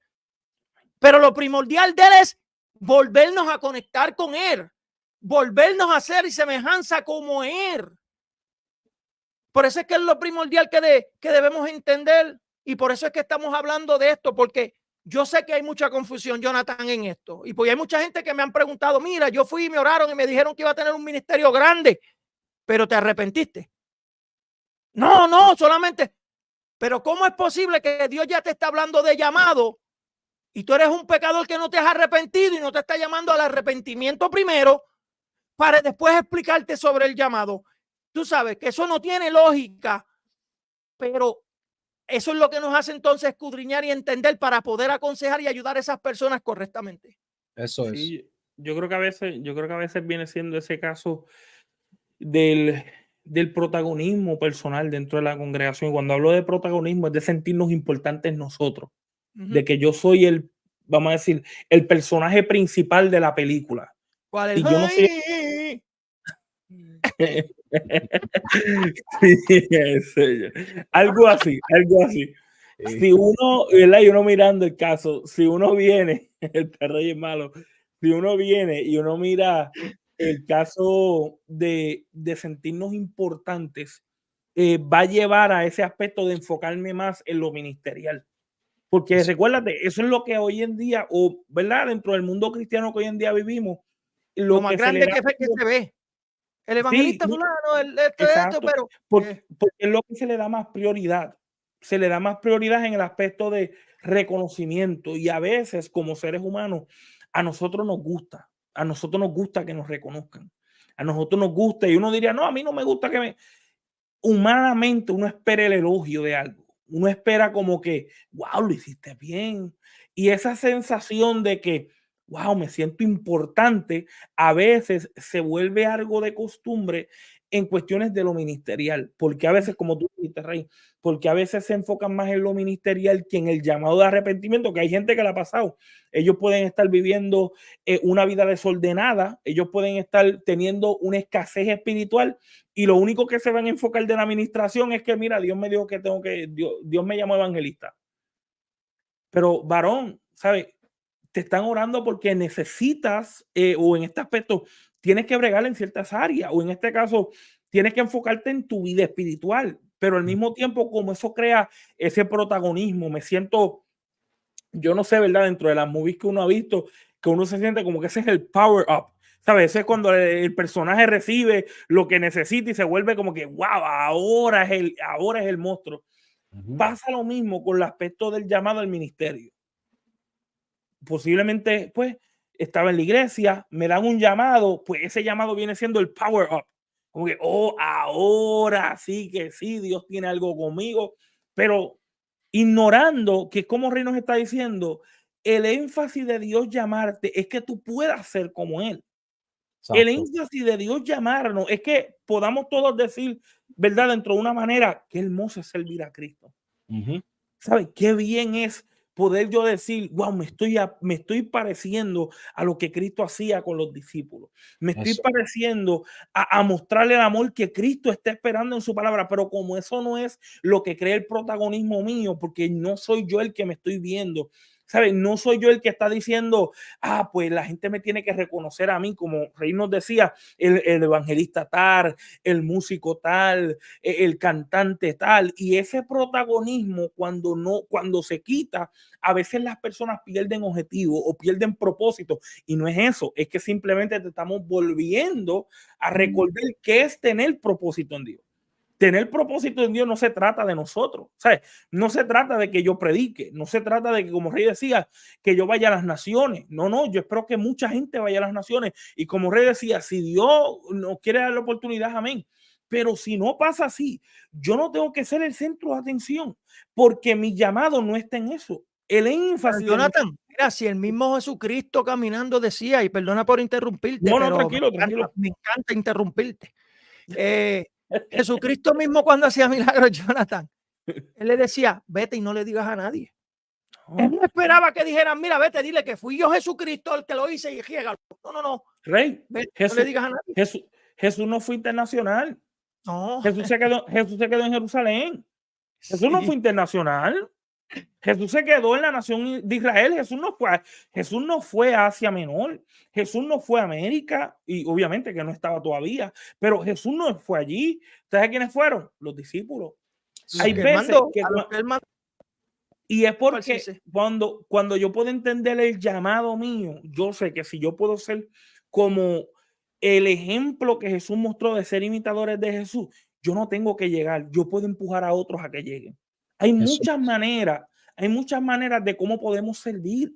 Pero lo primordial de Él es volvernos a conectar con Él. Volvernos a hacer y semejanza como Él. Por eso es que es lo primordial que debemos entender. Y por eso es que estamos hablando de esto, porque yo sé que hay mucha confusión, Jonathan, en esto. Y pues hay mucha gente que me han preguntado, mira, yo fui y me oraron y me dijeron que iba a tener un ministerio grande, pero te arrepentiste. No, solamente. Pero ¿cómo es posible que Dios ya te está hablando de llamado y tú eres un pecador que no te has arrepentido y no te está llamando al arrepentimiento primero para después explicarte sobre el llamado? Tú sabes que eso no tiene lógica, pero eso es lo que nos hace entonces escudriñar y entender para poder aconsejar y ayudar a esas personas correctamente. Eso sí, es. Yo creo que a veces viene siendo ese caso del del protagonismo personal dentro de la congregación. Y cuando hablo de protagonismo es de sentirnos importantes nosotros, de que yo soy el, vamos a decir, el personaje principal de la película. ¿Cuál es? Y yo no soy... Sí, en serio. Algo así, algo así. Si uno, ¿verdad? Y uno mirando el caso, si uno viene, el rey es malo, si uno viene y uno mira el caso de sentirnos importantes, va a llevar a ese aspecto de enfocarme más en lo ministerial. Porque recuérdate, eso es lo que hoy en día, o ¿verdad? Dentro del mundo cristiano que hoy en día vivimos, Lo lo más que se le grande da. que se ve. El Sí, evangelista fulano, el esto, exacto, pero porque es lo que se le da más prioridad. Se le da más prioridad en el aspecto de reconocimiento y a veces como seres humanos a nosotros nos gusta que nos reconozcan. A nosotros nos gusta y uno diría, no, a mí no me gusta que me... Humanamente uno espera el elogio de algo. Uno espera como que, wow, lo hiciste bien. Y esa sensación de que, wow, me siento importante, a veces se vuelve algo de costumbre en cuestiones de lo ministerial, porque a veces, como tú dijiste, Rey, porque a veces se enfocan más en lo ministerial que en el llamado de arrepentimiento, que hay gente que la ha pasado. Ellos pueden estar viviendo una vida desordenada, ellos pueden estar teniendo una escasez espiritual y lo único que se van a enfocar de la administración es que, mira, Dios me dijo que tengo que, Dios me llamó evangelista. Pero, varón, ¿sabes? Te están orando porque necesitas, o en este aspecto, tienes que bregar en ciertas áreas, o en este caso, tienes que enfocarte en tu vida espiritual, pero al mismo tiempo, como eso crea ese protagonismo, me siento, yo no sé, ¿verdad? Dentro de las movies que uno ha visto, que uno se siente como que ese es el power up. ¿Sabes? Ese es cuando el personaje recibe lo que necesita y se vuelve como que, wow, ahora es el monstruo. Pasa lo mismo con el aspecto del llamado al ministerio. Posiblemente, pues, estaba en la iglesia, me dan un llamado, pues ese llamado viene siendo el power up. Como que, oh, ahora sí que sí, Dios tiene algo conmigo, pero ignorando que como Rey nos está diciendo, el énfasis de Dios llamarte es que tú puedas ser como Él. El énfasis de Dios llamarnos es que podamos todos decir, ¿verdad? Dentro de una manera, qué hermoso es servir a Cristo. ¿Sabes? Qué bien es poder yo decir, wow, me estoy pareciendo a lo que Cristo hacía con los discípulos. Me estoy pareciendo a mostrarle el amor que Cristo está esperando en su palabra, pero como eso no es lo que cree el protagonismo mío, porque no soy yo el que me estoy viendo, ¿sabes? No soy yo el que está diciendo, pues la gente me tiene que reconocer a mí, como Rey nos decía, el evangelista tal, el músico tal, el cantante tal, y ese protagonismo cuando se quita, a veces las personas pierden objetivo o pierden propósito, y no es eso, es que simplemente te estamos volviendo a recordar qué es tener propósito en Dios. Tener propósito en Dios no se trata de nosotros, ¿sabes? No se trata de que yo predique, no se trata de que, como Rey decía, que yo vaya a las naciones. No, yo espero que mucha gente vaya a las naciones. Y como Rey decía, si Dios nos quiere dar la oportunidad, amén. Pero si no pasa así, yo no tengo que ser el centro de atención, porque mi llamado no está en eso. El énfasis. Jonathan, mira, si el mismo Jesucristo caminando decía, y perdona por interrumpirte, No, pero tranquilo. me encanta interrumpirte. Jesucristo mismo cuando hacía milagros, Jonathan, él le decía, vete y no le digas a nadie. Él no esperaba que dijeran, mira, vete, dile que fui yo Jesucristo el que lo hice y riégalo. No. Rey, Vete, Jesús, no le digas a nadie. Jesús no fue internacional. No. Jesús se quedó en Jerusalén. Jesús no fue internacional. Jesús se quedó en la nación de Israel. Jesús no fue a Asia Menor. Jesús no fue a América. Y obviamente que no estaba todavía. Pero Jesús no fue allí. ¿Sabes quiénes fueron? Los discípulos. Hay veces que y es porque cuando yo puedo entender el llamado mío, yo sé que si yo puedo ser como el ejemplo que Jesús mostró de ser imitadores de Jesús, yo no tengo que llegar, yo puedo empujar a otros a que lleguen. Hay muchas maneras de cómo podemos servir.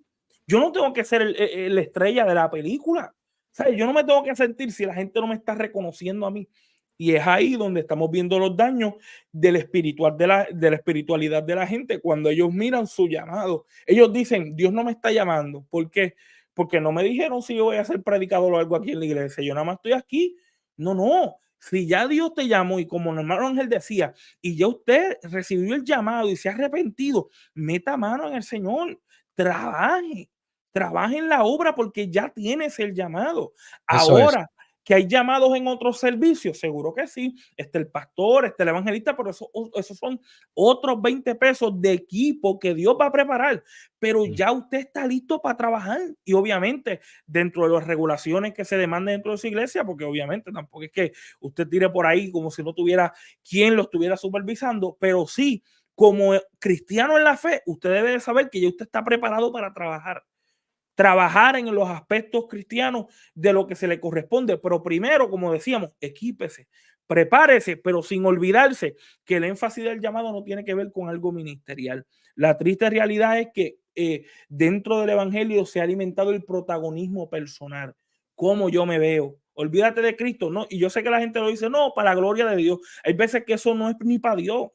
Yo no tengo que ser la estrella de la película. ¿Sabes? Yo no me tengo que sentir si la gente no me está reconociendo a mí. Y es ahí donde estamos viendo los daños del espiritual, de la espiritualidad de la gente. Cuando ellos miran su llamado, ellos dicen, Dios no me está llamando. ¿Por qué? Porque no me dijeron si yo voy a ser predicador o algo aquí en la iglesia. Yo nada más estoy aquí. No. Si ya Dios te llamó y como el hermano Ángel decía, y ya usted recibió el llamado y se ha arrepentido, meta mano en el Señor, trabaje, trabaje en la obra porque ya tienes el llamado. Eso es. Ahora que hay llamados en otros servicios, seguro que sí. El pastor, el evangelista, pero esos son otros 20 pesos de equipo que Dios va a preparar. Pero ya usted está listo para trabajar y obviamente dentro de las regulaciones que se demanden dentro de su iglesia, porque obviamente tampoco es que usted tire por ahí como si no tuviera quien lo estuviera supervisando, pero sí, como cristiano en la fe, usted debe de saber que ya usted está preparado para trabajar en los aspectos cristianos de lo que se le corresponde. Pero primero, como decíamos, equípese, prepárese, pero sin olvidarse que el énfasis del llamado no tiene que ver con algo ministerial. La triste realidad es que dentro del evangelio se ha alimentado el protagonismo personal, cómo yo me veo. Olvídate de Cristo, ¿no? Y yo sé que la gente lo dice, no, para la gloria de Dios. Hay veces que eso no es ni para Dios.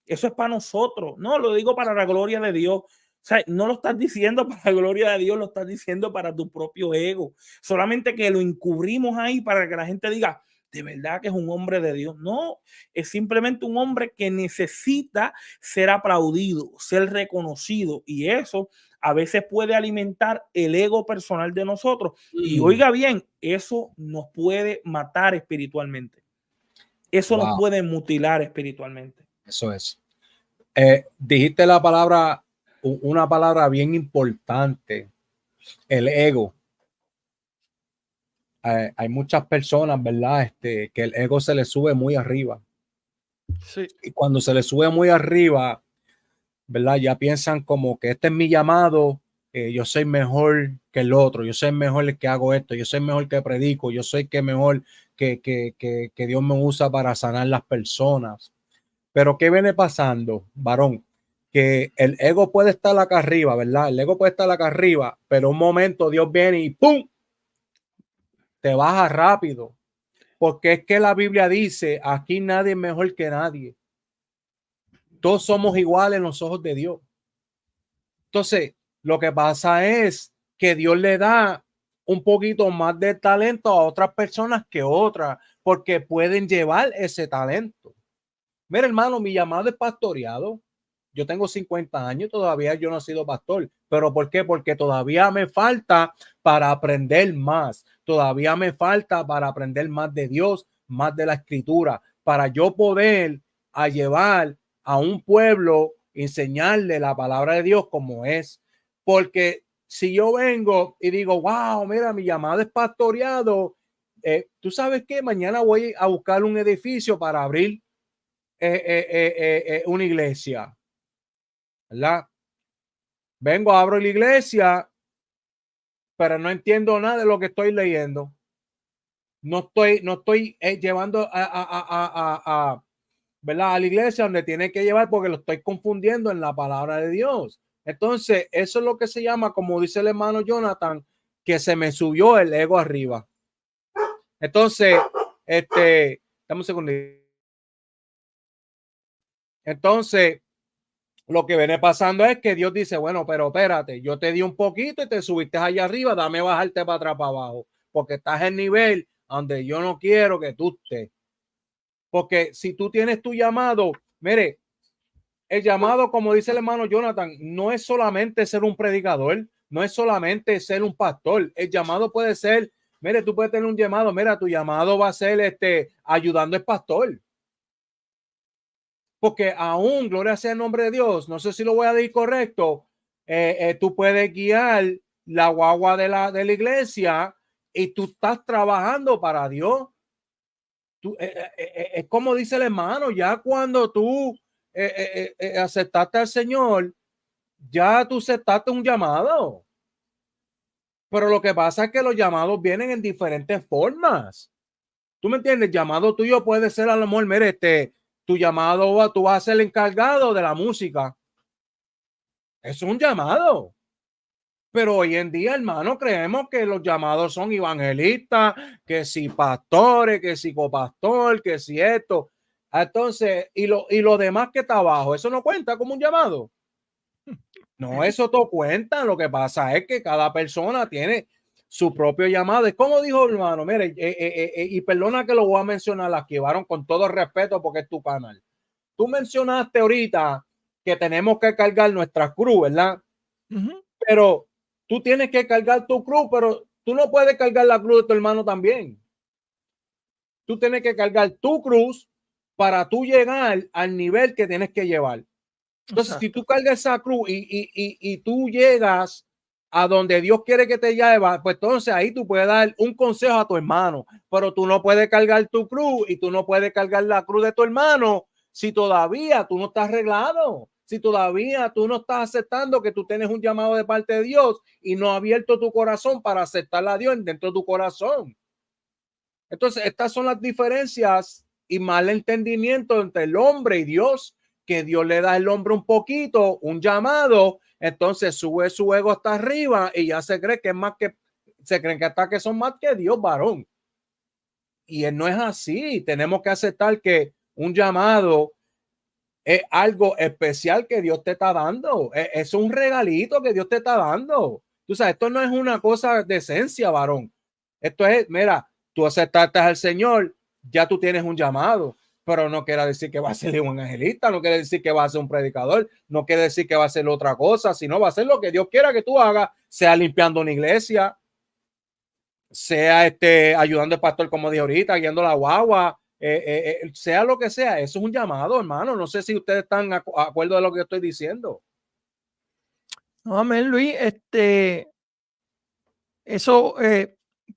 Eso es para nosotros. No, lo digo para la gloria de Dios. O sea, no lo estás diciendo para la gloria de Dios, lo estás diciendo para tu propio ego. Solamente que lo encubrimos ahí para que la gente diga, de verdad que es un hombre de Dios. No, es simplemente un hombre que necesita ser aplaudido, ser reconocido. Y eso a veces puede alimentar el ego personal de nosotros. Y oiga bien, eso nos puede matar espiritualmente. Eso nos puede mutilar espiritualmente. Eso es. Dijiste una palabra bien importante, el ego. Hay muchas personas, ¿verdad? Que el ego se le sube muy arriba. Sí. Y cuando se le sube muy arriba, ¿verdad? Ya piensan como que este es mi llamado, yo soy mejor que el otro, yo soy mejor el que hago esto, yo soy mejor que predico, yo soy mejor que Dios me usa para sanar las personas. Pero ¿qué viene pasando, varón? Que el ego puede estar acá arriba, ¿verdad? El ego puede estar acá arriba, pero un momento Dios viene y ¡pum! Te baja rápido. Porque es que la Biblia dice, aquí nadie es mejor que nadie. Todos somos iguales en los ojos de Dios. Entonces, lo que pasa es que Dios le da un poquito más de talento a otras personas que otras, porque pueden llevar ese talento. Mira, hermano, mi llamado es pastoreado. Yo tengo 50 años, todavía yo no he sido pastor. ¿Pero por qué? Porque todavía me falta para aprender más. Todavía me falta para aprender más de Dios, más de la escritura, para yo poder llevar a un pueblo, enseñarle la palabra de Dios como es. Porque si yo vengo y digo, wow, mira, mi llamado es pastoreado, tú sabes que mañana voy a buscar un edificio para abrir una iglesia, ¿verdad? Vengo, abro la iglesia, pero no entiendo nada de lo que estoy leyendo. No estoy llevando ¿verdad? A la iglesia donde tiene que llevar porque lo estoy confundiendo en la palabra de Dios. Entonces, eso es lo que se llama, como dice el hermano Jonathan, que se me subió el ego arriba. Entonces, dame un segundo. Entonces, lo que viene pasando es que Dios dice, bueno, pero espérate, yo te di un poquito y te subiste allá arriba, dame bajarte para atrás, para abajo, porque estás en nivel donde yo no quiero que tú estés. Porque si tú tienes tu llamado, mire, el llamado, como dice el hermano Jonathan, no es solamente ser un predicador, no es solamente ser un pastor. El llamado puede ser, mire, tú puedes tener un llamado, mira, tu llamado va a ser ayudando al pastor. Porque aún, gloria sea el nombre de Dios, no sé si lo voy a decir correcto, tú puedes guiar la guagua de la iglesia y tú estás trabajando para Dios. Es como dice el hermano, ya cuando tú aceptaste al Señor, ya tú aceptaste un llamado. Pero lo que pasa es que los llamados vienen en diferentes formas. ¿Tú me entiendes? El llamado tuyo puede ser a lo mejor, mire, tu llamado, tú vas a ser el encargado de la música. Es un llamado. Pero hoy en día, hermano, creemos que los llamados son evangelistas, que si pastores, que si copastor, que si esto. Entonces, y lo demás que está abajo, ¿eso no cuenta como un llamado? No, eso todo cuenta. Lo que pasa es que cada persona tiene su propio llamado. Es como dijo hermano, mire, y perdona que lo voy a mencionar aquí, varón, con todo respeto porque es tu canal. Tú mencionaste ahorita que tenemos que cargar nuestra cruz, ¿verdad? Pero tú tienes que cargar tu cruz, pero tú no puedes cargar la cruz de tu hermano también. Tú tienes que cargar tu cruz para tú llegar al nivel que tienes que llevar. Entonces, si tú cargas esa cruz y tú llegas a donde Dios quiere que te lleve, pues entonces ahí tú puedes dar un consejo a tu hermano, pero tú no puedes cargar tu cruz y tú no puedes cargar la cruz de tu hermano si todavía tú no estás arreglado, si todavía tú no estás aceptando que tú tienes un llamado de parte de Dios y no has abierto tu corazón para aceptar a Dios dentro de tu corazón. Entonces, estas son las diferencias y mal entendimiento entre el hombre y Dios, que Dios le da al hombre un poquito, un llamado, entonces sube su ego hasta arriba y ya se cree que es más que, se creen que hasta que son más que Dios, varón. Y no es así. Tenemos que aceptar que un llamado es algo especial que Dios te está dando. Es un regalito que Dios te está dando. Tú sabes, esto no es una cosa de esencia, varón. Esto es, mira, tú aceptaste al Señor, ya tú tienes un llamado, pero no quiere decir que va a ser un evangelista, no quiere decir que va a ser un predicador, no quiere decir que va a ser otra cosa, sino va a ser lo que Dios quiera que tú hagas, sea limpiando una iglesia, sea ayudando al pastor, como dije ahorita, guiando la guagua, sea lo que sea. Eso es un llamado, hermano. No sé si ustedes están de acuerdo de lo que yo estoy diciendo. No, amén, Luis. Eso,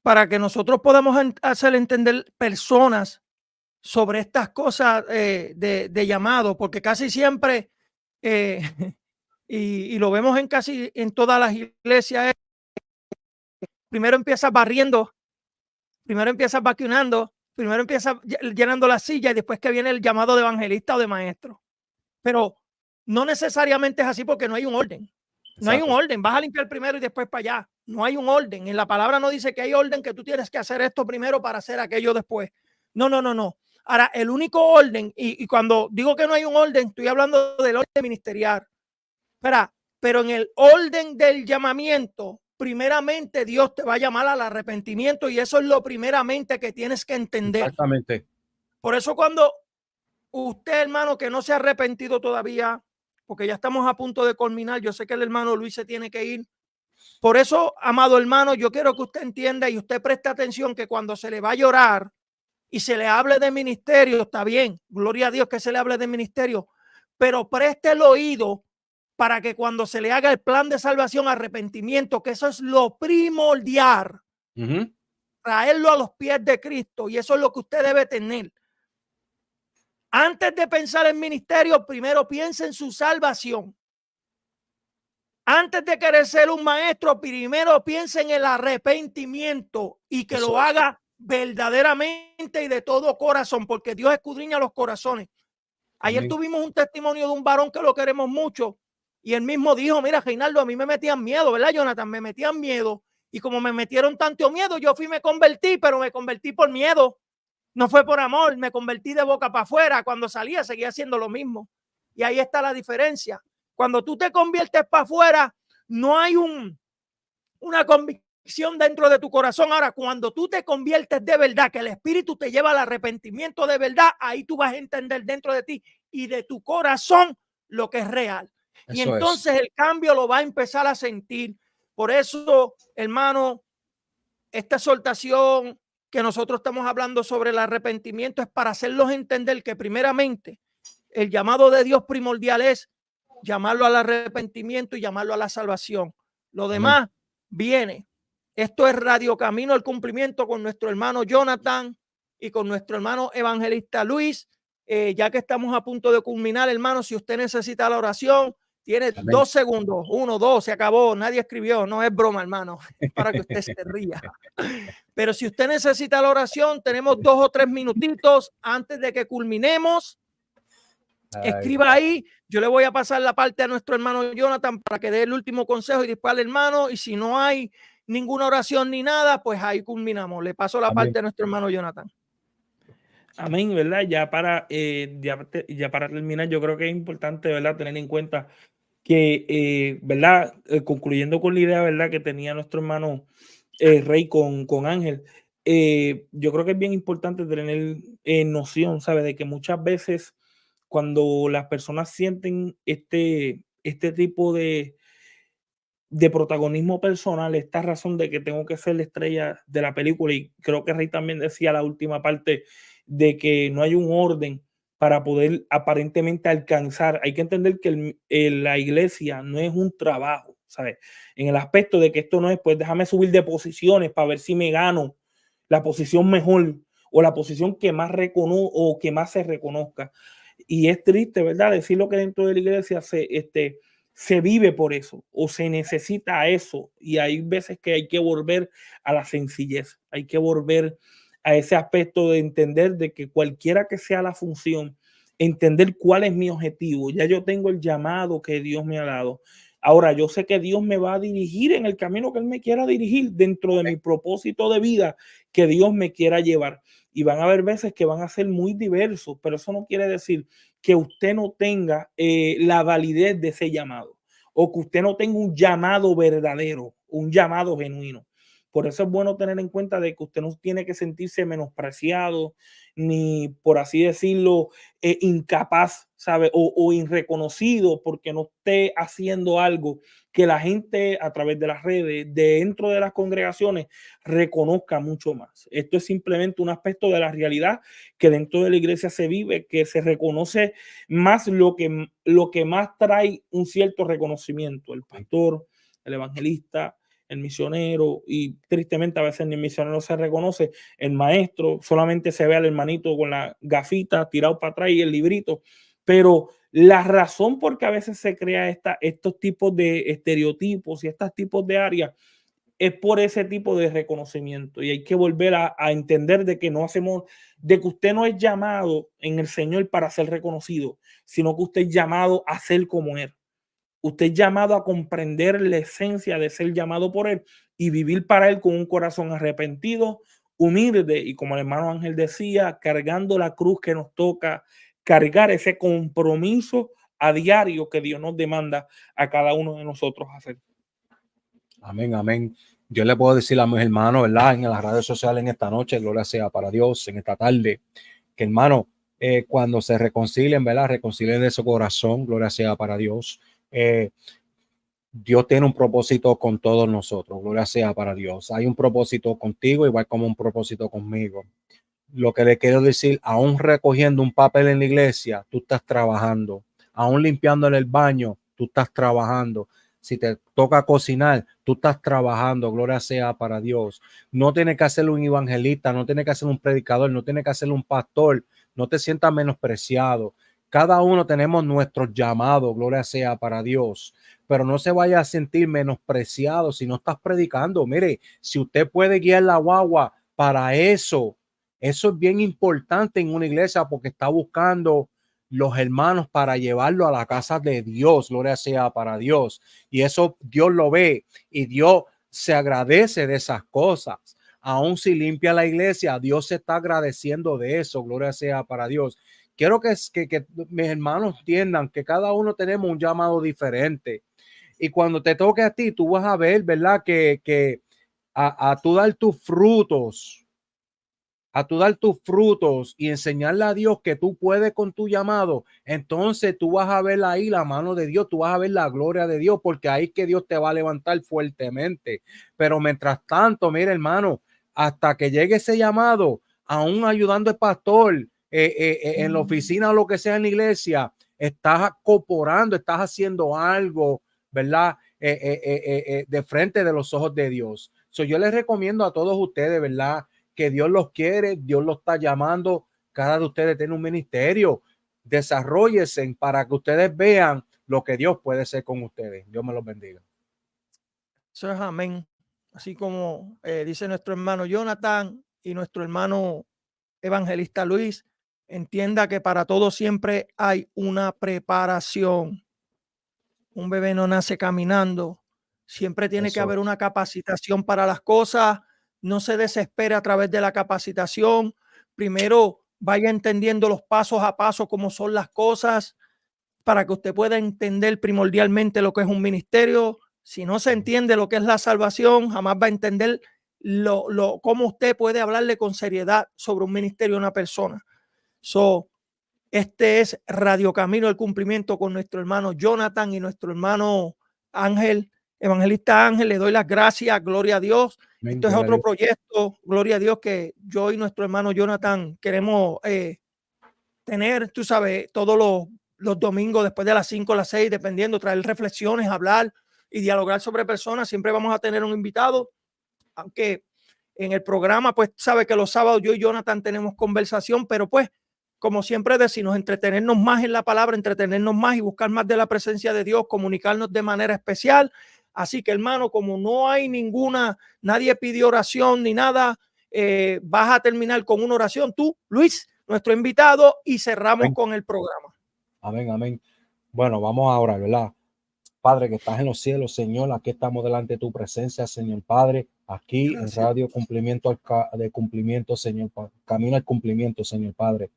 para que nosotros podamos hacer entender personas sobre estas cosas de llamado, porque casi siempre, y lo vemos en casi en todas las iglesias, primero empiezas barriendo, primero empiezas vacunando, primero empiezas llenando la silla y después que viene el llamado de evangelista o de maestro. Pero no necesariamente es así porque no hay un orden. No hay un orden. Vas a limpiar primero y después para allá. No hay un orden. En la palabra no dice que hay orden, que tú tienes que hacer esto primero para hacer aquello después. No, no, no, no. Ahora, el único orden, y cuando digo que no hay un orden, estoy hablando del orden ministerial. Pero en el orden del llamamiento, primeramente Dios te va a llamar al arrepentimiento y eso es lo primeramente que tienes que entender. Exactamente. Por eso cuando usted, hermano, que no se ha arrepentido todavía, porque ya estamos a punto de culminar, yo sé que el hermano Luis se tiene que ir. Por eso, amado hermano, yo quiero que usted entienda y usted preste atención que cuando se le va a llorar y se le hable de ministerio, está bien, gloria a Dios que se le hable de ministerio, pero preste el oído para que cuando se le haga el plan de salvación, arrepentimiento, que eso es lo primordial, traerlo a los pies de Cristo, y eso es lo que usted debe tener. Antes de pensar en ministerio, primero piensa en su salvación. Antes de querer ser un maestro, primero piensa en el arrepentimiento y que lo haga verdaderamente y de todo corazón, porque Dios escudriña los corazones. Ayer tuvimos un testimonio de un varón que lo queremos mucho y él mismo dijo, mira, Reinaldo, a mí me metían miedo, ¿verdad, Jonathan? Me metían miedo y como me metieron tanto miedo, yo fui y me convertí, pero me convertí por miedo. No fue por amor, me convertí de boca para afuera. Cuando salía, seguía haciendo lo mismo. Y ahí está la diferencia. Cuando tú te conviertes para afuera, no hay una convicción dentro de tu corazón. Ahora, cuando tú te conviertes de verdad, que el Espíritu te lleva al arrepentimiento de verdad, ahí tú vas a entender dentro de ti y de tu corazón lo que es real. Y entonces el cambio lo va a empezar a sentir. Por eso, hermano, esta exhortación que nosotros estamos hablando sobre el arrepentimiento es para hacerlos entender que primeramente el llamado de Dios primordial es llamarlo al arrepentimiento y llamarlo a la salvación. Lo demás viene. Esto es Radio Camino al Cumplimiento con nuestro hermano Jonathan y con nuestro hermano evangelista Luis. Ya que estamos a punto de culminar, hermano, si usted necesita la oración, tiene 2 segundos, 1, 2, se acabó, nadie escribió, no es broma, hermano, para que usted se ría. Pero si usted necesita la oración, tenemos 2 o 3 minutitos antes de que culminemos. Escriba ahí, yo le voy a pasar la parte a nuestro hermano Jonathan para que dé el último consejo y después al hermano, y si no hay ninguna oración ni nada, pues ahí culminamos. Le paso la parte a nuestro hermano Jonathan. Amén, ¿verdad? Ya para terminar, yo creo que es importante, ¿verdad?, tener en cuenta que, ¿verdad?, concluyendo con la idea, ¿verdad?, que tenía nuestro hermano Rey con Ángel. Yo creo que es bien importante tener noción, ¿sabes? De que muchas veces cuando las personas sienten este tipo de protagonismo personal, esta razón de que tengo que ser la estrella de la película, y creo que Rey también decía la última parte de que no hay un orden para poder aparentemente alcanzar. Hay que entender que la iglesia no es un trabajo, ¿sabes? En el aspecto de que esto no es, pues déjame subir de posiciones para ver si me gano la posición mejor o la posición que más o que más se reconozca. Y es triste, ¿verdad? Decirlo que dentro de la iglesia se vive por eso o se necesita eso, y hay veces que hay que volver a la sencillez, hay que volver a ese aspecto de entender de que cualquiera que sea la función, entender cuál es mi objetivo. Ya yo tengo el llamado que Dios me ha dado. Ahora yo sé que Dios me va a dirigir en el camino que Él me quiera dirigir dentro de mi propósito de vida que Dios me quiera llevar. Y van a haber veces que van a ser muy diversos, pero eso no quiere decir que usted no tenga la validez de ese llamado, o que usted no tenga un llamado verdadero, un llamado genuino. Por eso es bueno tener en cuenta de que usted no tiene que sentirse menospreciado, ni por así decirlo, incapaz, ¿sabe? O irreconocido porque no esté haciendo algo que la gente a través de las redes, dentro de las congregaciones, reconozca mucho más. Esto es simplemente un aspecto de la realidad que dentro de la iglesia se vive, que se reconoce más lo que más trae un cierto reconocimiento, el pastor, el evangelista, el misionero, y tristemente a veces ni el misionero se reconoce, el maestro, solamente se ve al hermanito con la gafita tirado para atrás y el librito. Pero la razón por qué a veces se crea estos tipos de estereotipos y estos tipos de áreas es por ese tipo de reconocimiento, y hay que volver a entender de que no hacemos, de que usted no es llamado en el Señor para ser reconocido, sino que usted es llamado a ser como Él. Usted es llamado a comprender la esencia de ser llamado por Él y vivir para Él con un corazón arrepentido, humilde, y como el hermano Ángel decía, cargando la cruz que nos toca cargar, ese compromiso a diario que Dios nos demanda a cada uno de nosotros hacer. Amén, amén. Yo le puedo decir a mis hermanos, ¿verdad? En las redes sociales en esta noche, gloria sea para Dios, en esta tarde, que hermano, cuando se reconcilien, ¿verdad? Reconcilien de su corazón, gloria sea para Dios. Dios tiene un propósito con todos nosotros, gloria sea para Dios. Hay un propósito contigo, igual como un propósito conmigo. Lo que le quiero decir, aún recogiendo un papel en la iglesia, tú estás trabajando. Aún limpiando en el baño, tú estás trabajando. Si te toca cocinar, tú estás trabajando. Gloria sea para Dios. No tiene que hacerlo un evangelista, no tiene que hacerlo un predicador, no tiene que hacerlo un pastor. No te sientas menospreciado. Cada uno tenemos nuestros llamados. Gloria sea para Dios. Pero no se vaya a sentir menospreciado si no estás predicando. Mire, si usted puede guiar la guagua para eso es bien importante en una iglesia, porque está buscando los hermanos para llevarlo a la casa de Dios. Gloria sea para Dios. Y eso Dios lo ve y Dios se agradece de esas cosas. Aún si limpia la iglesia, Dios se está agradeciendo de eso. Gloria sea para Dios. Quiero que mis hermanos entiendan que cada uno tenemos un llamado diferente. Y cuando te toque a ti, tú vas a ver, ¿verdad? Que a tú dar tus frutos, y enseñarle a Dios que tú puedes con tu llamado, entonces tú vas a ver ahí la mano de Dios, tú vas a ver la gloria de Dios, porque ahí que Dios te va a levantar fuertemente. Pero mientras tanto, mira, hermano, hasta que llegue ese llamado, aún ayudando al pastor en la oficina o lo que sea en la iglesia, estás cooperando, estás haciendo algo, ¿verdad? De frente de los ojos de Dios. Yo les recomiendo a todos ustedes, ¿verdad? Que Dios los quiere, Dios los está llamando. Cada de ustedes tiene un ministerio. Desarróllense para que ustedes vean lo que Dios puede hacer con ustedes. Dios me los bendiga. Eso es amén. Así como dice nuestro hermano Jonathan y nuestro hermano evangelista Luis, entienda que para todo siempre hay una preparación. Un bebé no nace caminando. Siempre tiene que haber una capacitación para las cosas. No se desespere a través de la capacitación. Primero vaya entendiendo los pasos a paso cómo son las cosas, para que usted pueda entender primordialmente lo que es un ministerio. Si no se entiende lo que es la salvación, jamás va a entender cómo usted puede hablarle con seriedad sobre un ministerio a una persona. Este es Radio Camino del Cumplimiento con nuestro hermano Jonathan y nuestro hermano Ángel, Evangelista Ángel. Le doy las gracias, gloria a Dios. Amén, Esto es gloria a otro Dios. proyecto, gloria a Dios, que yo y nuestro hermano Jonathan queremos tener, tú sabes, todos los domingos después de las 5 o las 6, dependiendo, traer reflexiones, hablar y dialogar sobre personas. Siempre vamos a tener un invitado, aunque en el programa, pues sabe que los sábados yo y Jonathan tenemos conversación, pero pues, como siempre decimos, entretenernos más en la palabra, entretenernos más y buscar más de la presencia de Dios, comunicarnos de manera especial. Así que, hermano, como no hay nadie pidió oración ni nada, vas a terminar con una oración tú, Luis, nuestro invitado, y cerramos Amén. con el programa. Amén, amén. Bueno, vamos a orar, ¿verdad? Padre que estás en los cielos, Señor, aquí estamos delante de tu presencia, Señor Padre, aquí Gracias. en Radio Cumplimiento de Cumplimiento, Señor, Camino al Cumplimiento, Señor Padre.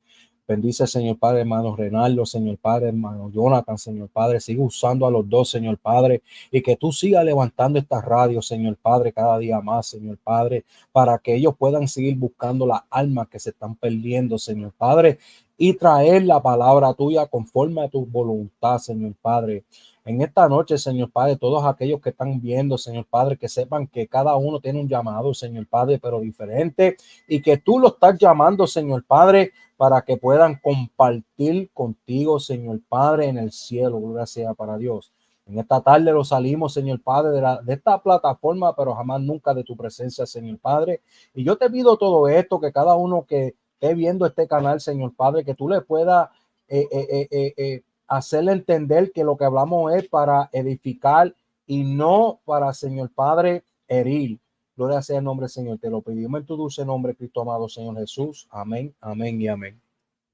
Bendice, Señor Padre, hermano Renaldo, Señor Padre, hermano Jonathan, Señor Padre. Sigue usando a los dos, Señor Padre, y que tú sigas levantando esta radio, Señor Padre, cada día más, Señor Padre, para que ellos puedan seguir buscando las almas que se están perdiendo, Señor Padre, y traer la palabra tuya conforme a tu voluntad, Señor Padre. En esta noche, Señor Padre, todos aquellos que están viendo, Señor Padre, que sepan que cada uno tiene un llamado, Señor Padre, pero diferente, y que tú lo estás llamando, Señor Padre, para que puedan compartir contigo, Señor Padre, en el cielo. Gloria sea para Dios. En esta tarde lo salimos, Señor Padre, de esta plataforma, pero jamás nunca de tu presencia, Señor Padre. Y yo te pido todo esto, que cada uno que esté viendo este canal, Señor Padre, que tú le puedas hacerle entender que lo que hablamos es para edificar y no para, Señor Padre, herir. Gloria sea el nombre del Señor. Te lo pedimos en tu dulce nombre, Cristo amado, Señor Jesús. Amén, amén y amén.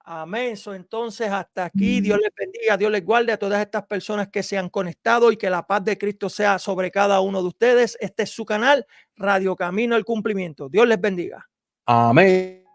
Amén. Entonces, hasta aquí. Dios les bendiga, Dios les guarde a todas estas personas que se han conectado y que la paz de Cristo sea sobre cada uno de ustedes. Este es su canal, Radio Camino al Cumplimiento. Dios les bendiga. Amén.